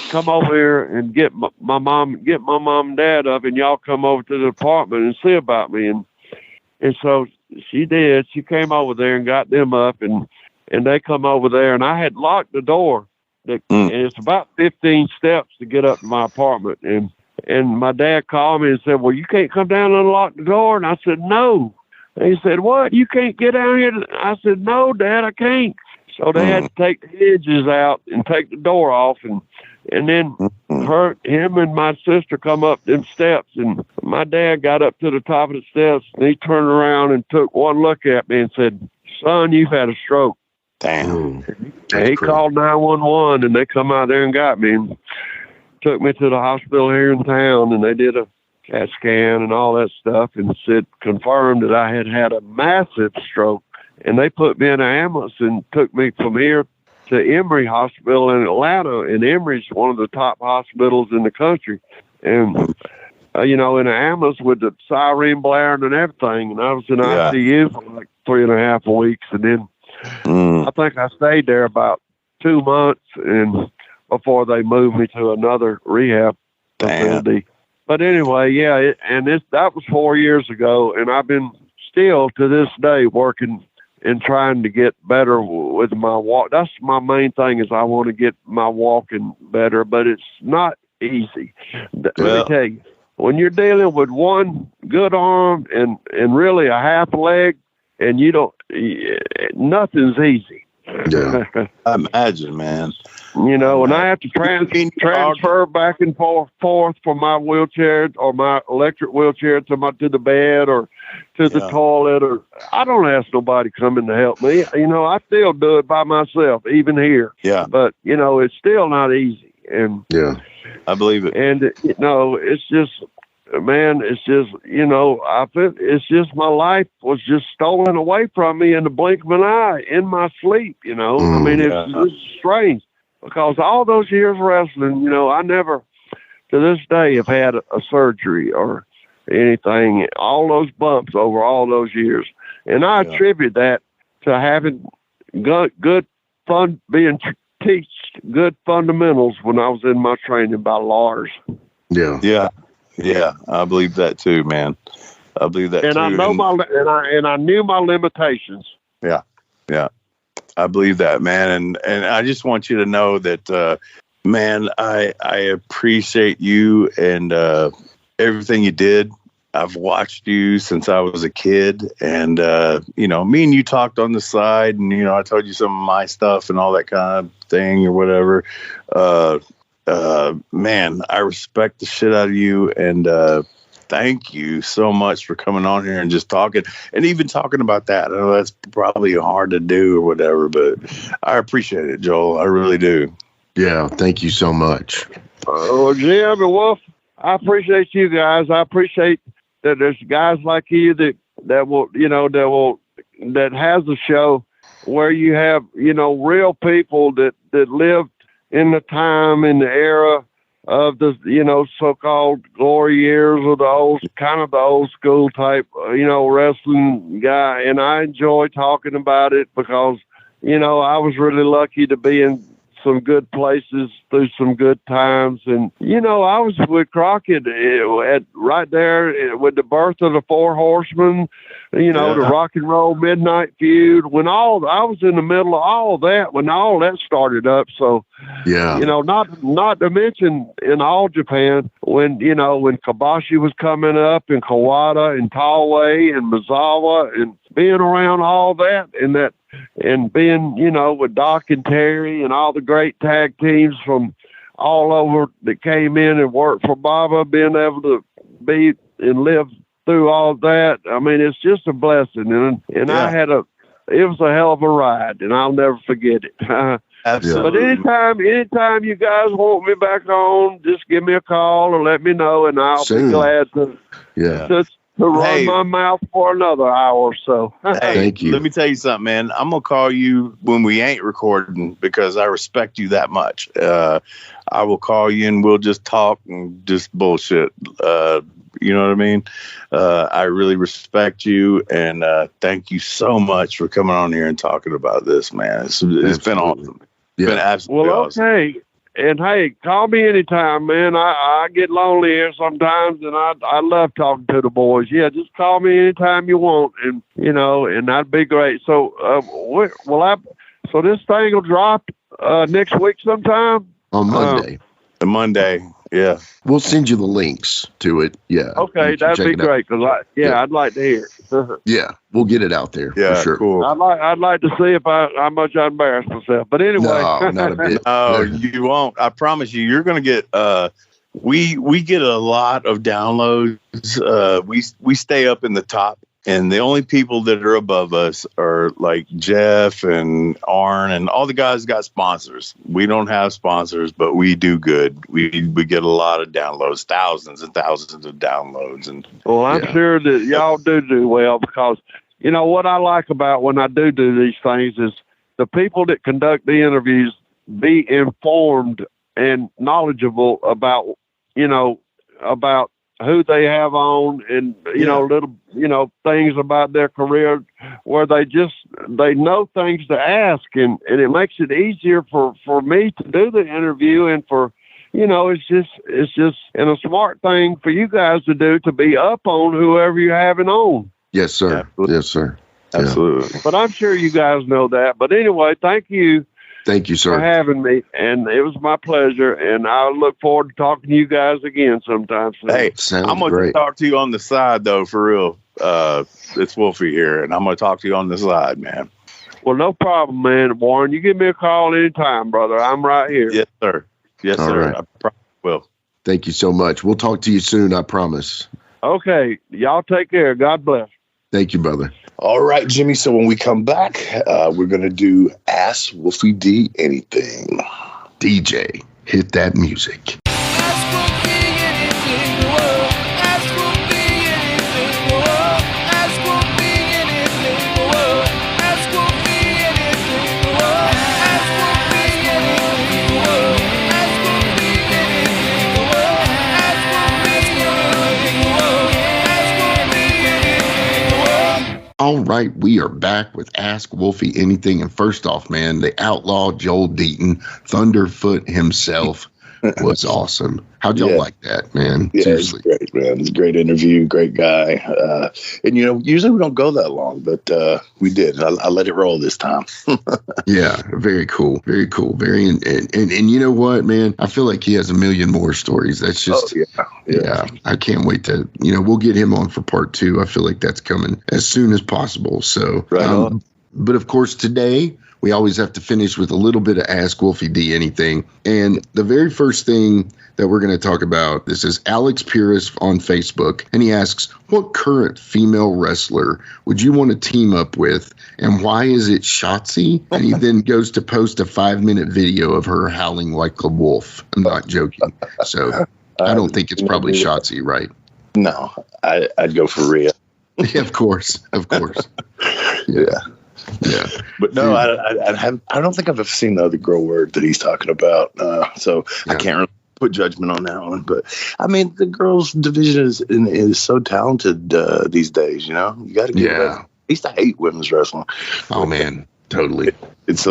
come over here and get my mom and dad up, and y'all come over to the apartment and see about me. And so she did. She came over there and got them up, and they come over there, and I had locked the door. And it's about 15 steps to get up to my apartment. And my dad called me and said, well, you can't come down and unlock the door. And I said, no. And he said, what? You can't get down here? I said, no, Dad, I can't. So they had to take the hinges out and take the door off. And then him and my sister come up them steps. And my dad got up to the top of the steps, and he turned around and took one look at me and said, son, you've had a stroke.
Damn.
He called 911, and they come out there and got me and took me to the hospital here in town, and they did a CAT scan and all that stuff, and confirmed that I had a massive stroke. And they put me in an ambulance and took me from here to Emory Hospital in Atlanta. And Emory's one of the top hospitals in the country. And in an ambulance with the siren blaring and everything. And I was in ICU for like 3.5 weeks, and then I think I stayed there about 2 months and before they moved me to another rehab facility. But anyway, that was 4 years ago, and I've been still to this day working and trying to get better with my walk. That's my main thing, is I want to get my walking better, but it's not easy. Let me tell you, when you're dealing with one good arm and really a half leg, and nothing's easy.
Yeah, I imagine, man.
And I have to transfer back and forth from my wheelchair or my electric wheelchair to the bed or to the toilet, or I don't ask nobody coming to help me. I still do it by myself, even here. Yeah. But it's still not easy. And
I believe it.
And it's just. Man, it's just, I feel it's just my life was just stolen away from me in the blink of an eye in my sleep, I mean, it's strange because all those years wrestling, I never to this day have had a surgery or anything, all those bumps over all those years. And I attribute that to having good fun, teach good fundamentals when I was in my training by Lars.
Yeah, I believe that too, man.
I believe that
and
too.
I know I knew my limitations.
Yeah. I believe that, man. And I just want you to know that, man, I appreciate you and everything you did. I've watched you since I was a kid, and me and you talked on the side, and I told you some of my stuff and all that kind of thing or whatever. Man, I respect the shit out of you, and thank you so much for coming on here and just talking, and even talking about that. I know that's probably hard to do or whatever, but I appreciate it, Joel. I really do.
Yeah, thank you so much.
Jim and Wolf, I appreciate you guys. I appreciate that there's guys like you that has a show where you have, real people that lived in the time, in the era of the, so-called glory years of the old school type, wrestling guy. And I enjoy talking about it because, I was really lucky to be in some good places through some good times. And, I was with Crockett right there with the birth of the Four Horsemen, the Rock and Roll Midnight Feud, when I was in the middle of all that, when all that started up. So, not to mention in All Japan, when Kobashi was coming up, and Kawada and Talway and Mizawa, and being around all that, and being, with Doc and Terry and all the great tag teams from all over that came in and worked for Baba, being able to be and live through all that. I mean, it's just a blessing. And it was a hell of a ride, and I'll never forget it.
Absolutely.
But anytime you guys want me back on, just give me a call or let me know, and I'll be glad to run my mouth for another hour or so.
Hey,
thank you.
Let me tell you something, man. I'm going to call you when we ain't recording because I respect you that much. I will call you and we'll just talk and just bullshit. You know what I mean? I really respect you, and thank you so much for coming on here and talking about this, man. It's been awesome. It's been absolutely awesome.
Okay. And hey, call me anytime, man. I get lonely here sometimes, and I love talking to the boys. Yeah, just call me anytime you want, and and that'd be great. So, so this thing will drop next week sometime
on Monday.
Monday, yeah.
We'll send you the links to it. Yeah.
Okay, that'd be great because I'd like to hear it.
Yeah, we'll get it out there.
Yeah,
for sure.
Cool.
I'd like to see how much I embarrass myself. But anyway,
no, not a bit.
No, you won't. I promise you. You're going to get. We get a lot of downloads. We stay up in the top. And the only people that are above us are like Jeff and Arn, and all the guys got sponsors. We don't have sponsors, but we do good. We get a lot of downloads, thousands and thousands of downloads. And
well, I'm sure that y'all do well, because what I like about when I do these things is the people that conduct the interviews be informed and knowledgeable about about who they have on, and little things about their career where they know things to ask, and it makes it easier for me to do the interview, and for it's just and a smart thing for you guys to do, to be up on whoever you're having on.
Yes, sir.
Absolutely.
Yes, sir.
Absolutely.
Yeah. But I'm sure you guys know that. But anyway, thank you.
Thank you, sir,
for having me, and it was my pleasure, and I look forward to talking to you guys again sometime soon.
Hey, I'm going to talk to you on the side, though, for real. It's Wolfie here, and I'm going to talk to you on the side, man.
Well, no problem, man. Warren, you give me a call anytime, brother. I'm right here.
Yes, sir. Yes,
All
sir.
right.
I probably will.
Thank you so much. We'll talk to you soon, I promise.
Okay. Y'all take care. God bless.
Thank you, brother.
All right, Jimmy. So when we come back, we're going to do Ask Wolfie D Anything.
DJ, hit that music. All right, we are back with Ask Wolfie Anything. And first off, man, the outlaw Joel Deaton, Thunderfoot himself, was awesome. How'd y'all like that, man?
Yeah,
Seriously.
it's great, man. It's a great interview, great guy. And, usually we don't go that long, but we did. I let it roll this time.
Yeah, very cool. Very cool. And you know what, man? I feel like he has a million more stories. That's just, yeah. I can't wait to, we'll get him on for part 2. I feel like that's coming as soon as possible. So,
right on.
But of course, today, we always have to finish with a little bit of Ask Wolfie D Anything. And the very first thing that we're going to talk about, this is Alex Pyrrhus on Facebook. And he asks, what current female wrestler would you want to team up with? And why is it Shotzi? And he then goes to post a 5-minute video of her howling like a wolf. I'm not joking. So I don't think it's probably Shotzi, right?
No, I'd go for Rhea.
Yeah, of course.
Yeah. But no, I don't think I've ever seen the other girl word that he's talking about. So I can't really put judgment on that one. But I mean, the girls division is so talented these days. You got to get it. I used to hate women's wrestling.
Oh man, totally.
It's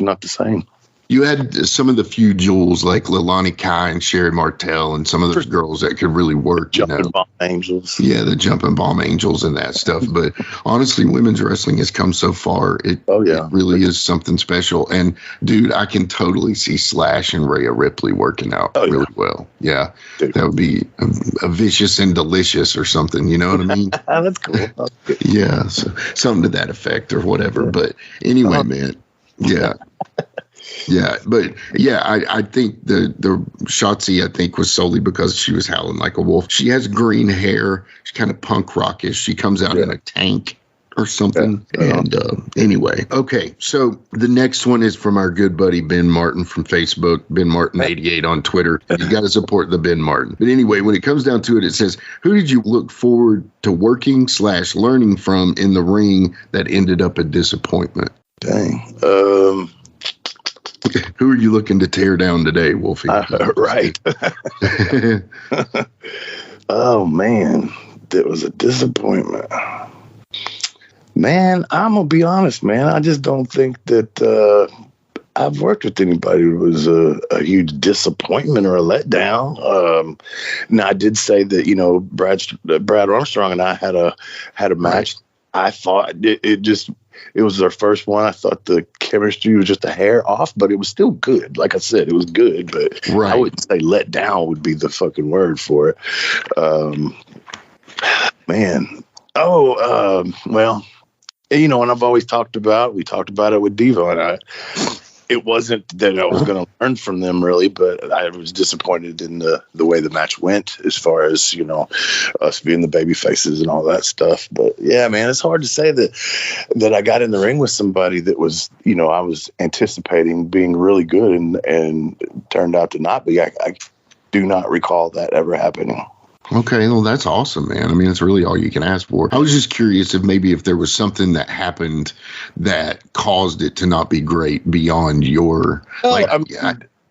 not the same.
You had some of the few jewels like Leilani Kai and Sharon Martel and some of those girls that could really work.
Jumping Bomb Angels.
Yeah, the Jumping Bomb Angels and that stuff. But honestly, women's wrestling has come so far. It really is something special. And, dude, I can totally see Slash and Rhea Ripley working out really well. Yeah, dude. That would be a vicious and delicious or something. You know what I mean?
That's cool.
Yeah, so something to that effect or whatever. But anyway, man, yeah. Yeah, but I think the Shotzi, I think, was solely because she was howling like a wolf. She has green hair. She's kind of punk rockish. She comes out in a tank or something. Yeah. And anyway, okay. So the next one is from our good buddy Ben Martin from Facebook, Ben Martin 88 on Twitter. You got to support the Ben Martin. But anyway, when it comes down to it, it says, who did you look forward to working / learning from in the ring that ended up a disappointment?
Dang.
Who are you looking to tear down today, Wolfie?
Right. Oh, man. That was a disappointment. Man, I'm going to be honest, man. I just don't think that I've worked with anybody who was a huge disappointment or a letdown. Now, I did say that, Brad Armstrong and I had a match. I thought it was our first one. I thought the chemistry was just a hair off, but it was still good. Like I said, it was good, but I wouldn't say let down would be the fucking word for it. Man. Well, and I've always we talked about it with Devo, and it wasn't that I was going to learn from them really, but I was disappointed in the way the match went as far as, us being the baby faces and all that stuff. But yeah, man, it's hard to say that I got in the ring with somebody that was, I was anticipating being really good and turned out to not be. I do not recall that ever happening.
Okay, well, that's awesome, man. I mean, it's really all you can ask for. I was just curious if there was something that happened that caused it to not be great beyond your...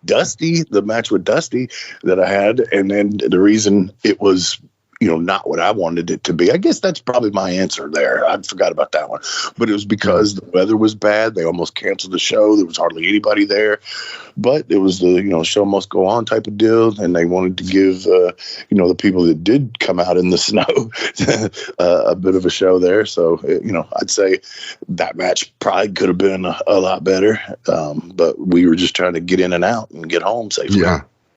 Dusty,
the match with Dusty that I had, and then the reason it was... not what I wanted it to be. I guess that's probably my answer there. I forgot about that one. But it was because the weather was bad. They almost canceled the show. There was hardly anybody there. But it was the, show must go on type of deal. And they wanted to give, the people that did come out in the snow a bit of a show there. So, I'd say that match probably could have been a lot better. But we were just trying to get in and out and get home safely.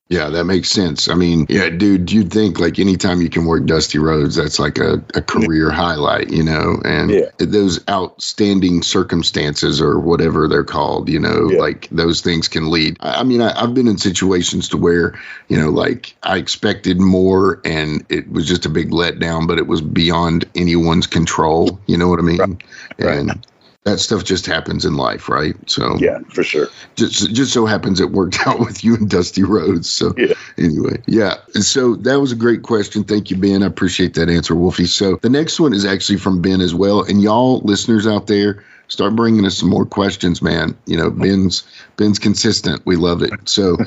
Yeah, that makes sense. I mean, yeah, dude, you'd think like anytime you can work Dusty Rhodes, that's like a career highlight, and those outstanding circumstances or whatever they're called, like those things can lead. I mean, I've been in situations to where, like I expected more and it was just a big letdown, but it was beyond anyone's control. You know what I mean? Right. And that stuff just happens in life, right? So
yeah, for sure.
Just so happens it worked out with you and Dusty Rhodes. So anyway, so that was a great question. Thank you, Ben. I appreciate that answer, Wolfie. So the next one is actually from Ben as well. And y'all listeners out there, Start bringing us some more questions, man. You know, Ben's consistent. We love it. So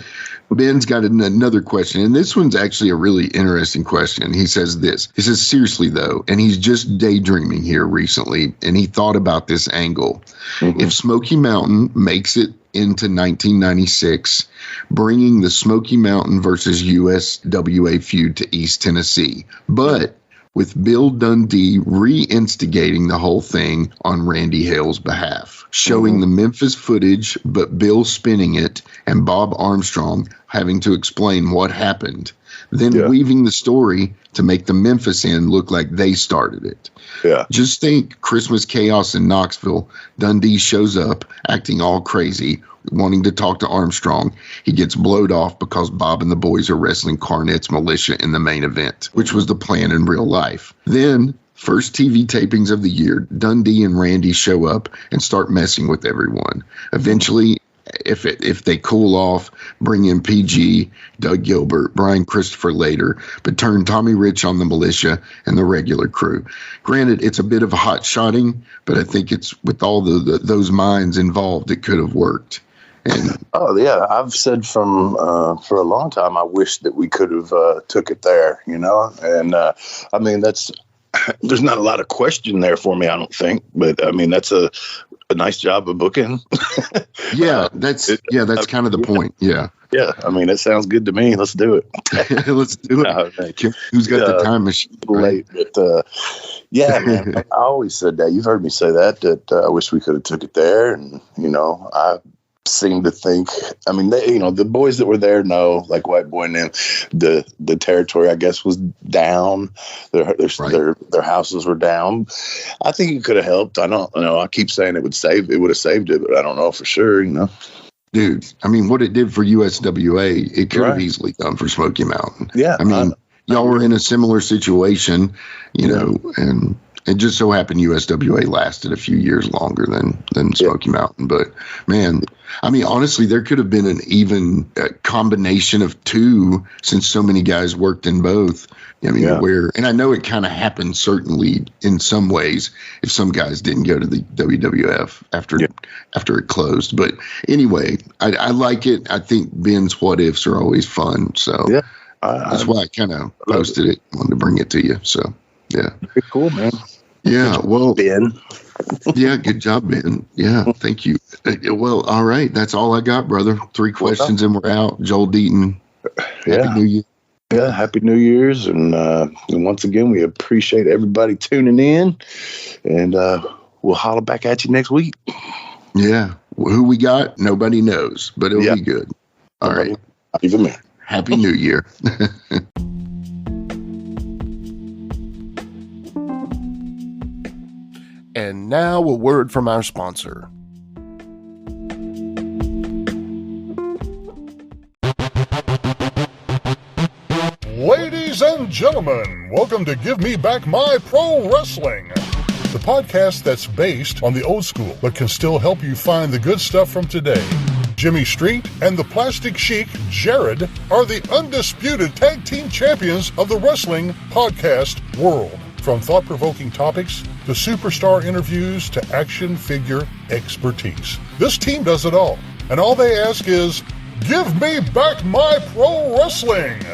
Ben's got another question, and this one's actually a really interesting question. He says this. He says, seriously, though, and he's just daydreaming here recently, and he thought about this angle. Mm-hmm. If Smoky Mountain makes it into 1996, bringing the Smoky Mountain versus USWA feud to East Tennessee, but with Bill Dundee re-instigating the whole thing on Randy Hale's behalf, showing the Memphis footage, but Bill spinning it, and Bob Armstrong having to explain what happened, then weaving the story to make the Memphis end look like they started it. Yeah. Just think Christmas chaos in Knoxville. Dundee shows up, acting all crazy, wanting to talk to Armstrong. He gets blowed off because Bob and the boys are wrestling Cornette's militia in the main event, which was the plan in real life. Then, first TV tapings of the year, Dundee and Randy show up and start messing with everyone. Eventually, if they cool off, bring in PG, Doug Gilbert, Brian Christopher later, but turn Tommy Rich on the militia and the regular crew. Granted, it's a bit of a hot shotting, but I think it's with all those minds involved, it could have worked. And
I've said for a long time, I wish that we could have took it there, you know, and I mean, there's not a lot of question there for me, I don't think, but I mean, that's a nice job of booking.
That's kind of the point. Yeah.
Yeah. I mean, it sounds good to me. Let's do it.
Let's do it. Who's got the time machine?
Late, but man, I always said that. You've heard me say that I wish we could have took it there. And, you know, I seem to think, I mean, the boys that were there know, like White Boy and them, the territory, I guess, was down. Their houses were down. I think it could have helped. I don't know. I keep saying it would have saved it, but I don't know for sure, you know.
Dude, I mean, what it did for USWA, it could have easily done for Smoky Mountain.
Yeah.
I mean, y'all were in a similar situation, you know, and it just so happened USWA lasted a few years longer than Smoky Mountain. But, man, I mean, honestly, there could have been an even combination of two since so many guys worked in both. I mean, and I know it kind of happened certainly in some ways if some guys didn't go to the WWF after it closed. But anyway, I like it. I think Ben's what ifs are always fun. So that's why I kind of posted it. Wanted to bring it to you. So, yeah.
Very cool, man.
Yeah, well,
Ben.
Yeah, good job, Ben. Yeah, thank you. Well, all right. That's all I got, brother. 3 questions and we're out. Joel Deaton. Happy New Year.
Yeah, Happy New Year's. And once again, we appreciate everybody tuning in. And we'll holler back at you next week.
Yeah. Who we got, nobody knows, but it'll be good. All right.
Even me.
Happy New Year.
And now a word from our sponsor.
Ladies and gentlemen, welcome to Give Me Back My Pro Wrestling, the podcast that's based on the old school but can still help you find the good stuff from today. Jimmy Street and the Plastic Chic, Jared, are the undisputed tag team champions of the wrestling podcast world. From thought-provoking topics to superstar interviews to action figure expertise. This team does it all. And all they ask is, give me back my pro wrestling!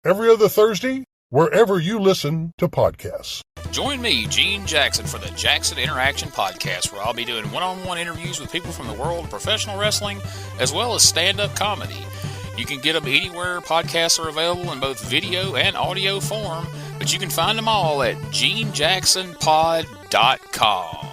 Every other Thursday, wherever you listen to podcasts.
Join me, Gene Jackson, for the Jackson Interaction Podcast, where I'll be doing one-on-one interviews with people from the world of professional wrestling, as well as stand-up comedy. You can get them anywhere podcasts are available in both video and audio form, but you can find them all at GeneJacksonPod.com.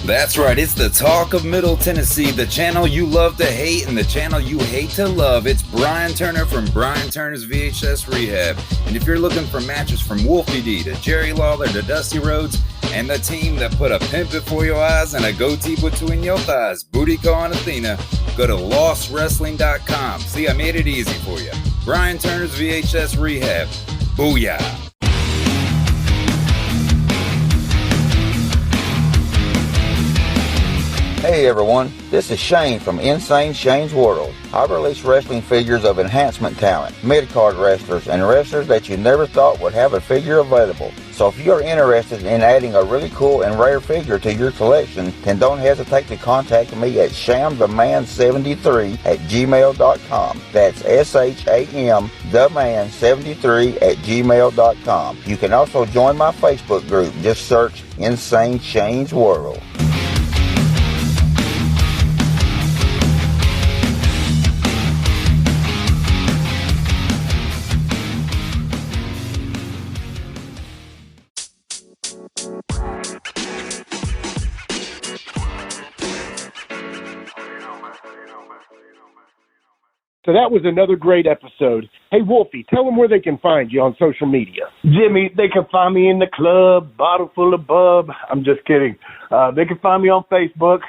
That's right, it's the Talk of Middle Tennessee, the channel you love to hate and the channel you hate to love. It's Brian Turner from Brian Turner's VHS Rehab. And if you're looking for matches from Wolfie D to Jerry Lawler to Dusty Rhodes and the team that put a pimp before your eyes and a goatee between your thighs, Booty Call and Athena, go to LostWrestling.com. See, I made it easy for you. Brian Turner's VHS Rehab. Booyah.
Hey everyone, this is Shane from Insane Shane's World. I release wrestling figures of enhancement talent, mid-card wrestlers, and wrestlers that you never thought would have a figure available. So if you are interested in adding a really cool and rare figure to your collection, then don't hesitate to contact me at shamtheman73@gmail.com. That's SHAMtheman73@gmail.com. You can also join my Facebook group. Just search Insane Shane's World.
So that was another great episode. Hey, Wolfie, tell them where they can find you on social media.
Jimmy, they can find me in the club, bottle full of bub. I'm just kidding. They can find me on Facebook.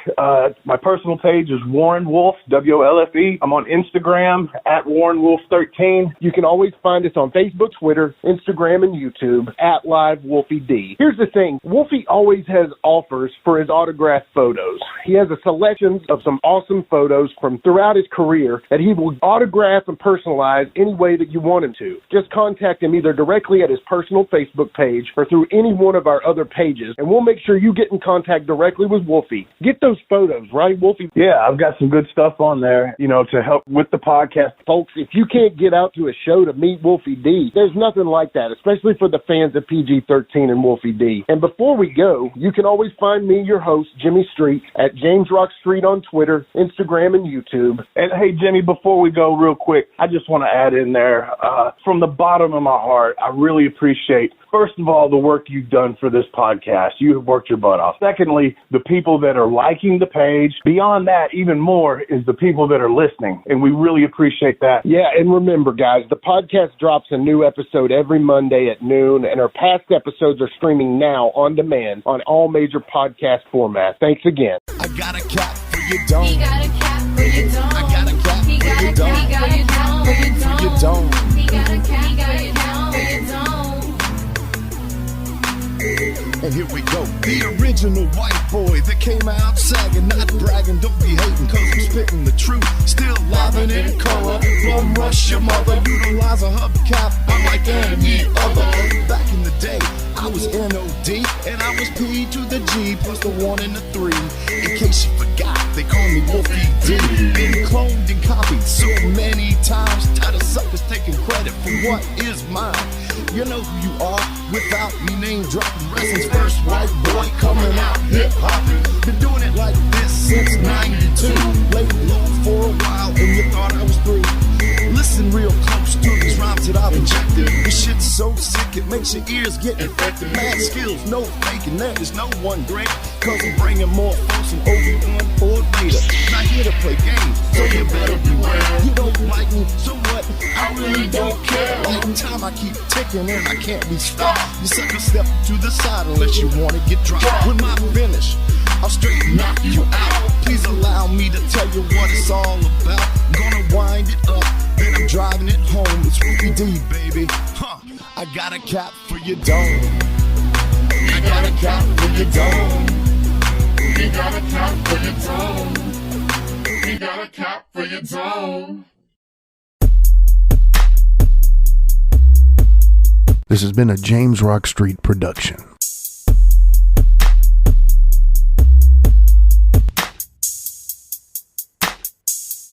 My personal page is Warren Wolf, WOLFE. I'm on Instagram at WarrenWolf13.
You can always find us on Facebook, Twitter, Instagram, and YouTube at Live Wolfie D. Here's the thing. Wolfie always has offers for his autographed photos. He has a selection of some awesome photos from throughout his career that he will autograph and personalize any way that you want him to. Just contact him either directly at his personal Facebook page or through any one of our other pages, and we'll make sure you get in contact directly with Wolfie. Get those photos, right, Wolfie?
Yeah, I've got some good stuff on there, to help with the podcast.
Folks, if you can't get out to a show to meet Wolfie D, there's nothing like that, especially for the fans of PG-13 and Wolfie D. And before we go, you can always find me, your host, Jimmy Street, at James Rock Street on Twitter, Instagram, and YouTube.
And hey, Jimmy, before we go real quick, I just want to add in there, from the bottom of my heart, I really appreciate, first of all, the work you've done for this podcast. You have worked your butt off. Secondly, the people that are liking the page. Beyond that, even more, is the people that are listening, and we really appreciate that.
Yeah, and remember, guys, the podcast drops a new episode every Monday at noon, and our past episodes are streaming now on demand on all major podcast formats. Thanks again.
I got a cap for your dome.
He got a cap for your dome.
I got a cap for your dome.
He got a cap for your dome.
He got a cap
for your dome.
And here we go. The original white boy that came out sagging, not bragging, don't be hating, cause I'm spitting the truth. Still livin' in color. Don't rush your mother. Utilize a hubcap unlike any other. Back in the day, I was NOD, and I was P to the G plus the 1 and the 3. In case you forgot, they call me Wolfie D. Been cloned and copied so many times. Tired of suckers taking credit for what is mine. You know who you are without me name dropping. Wrestling's first white boy coming out hip hopping. Been doing it like this since '92. Laid low for a while and you thought I was through. Listen real close to these rhymes that I've injected. This shit's so sick it makes your ears get infected. Mad skills, no faking, there is no one great. Cause I'm bringing more folks than Obi-Wan or Vader. Not here to play games, so you better beware. You don't like me, so what? I really don't care. Like time I keep ticking and I can't be stopped. You sucker step to the side unless you wanna get dropped. With my finish, I'll straight knock you out. Please allow me to tell you what it's all about. I'm gonna wind it up, then I'm driving it home. It's Wolfie D, baby. I got a cap for your dome. I got a cap for your dome.
He got a cap for your dome. He got a cap for your dome.
This has been a James Rock Street production.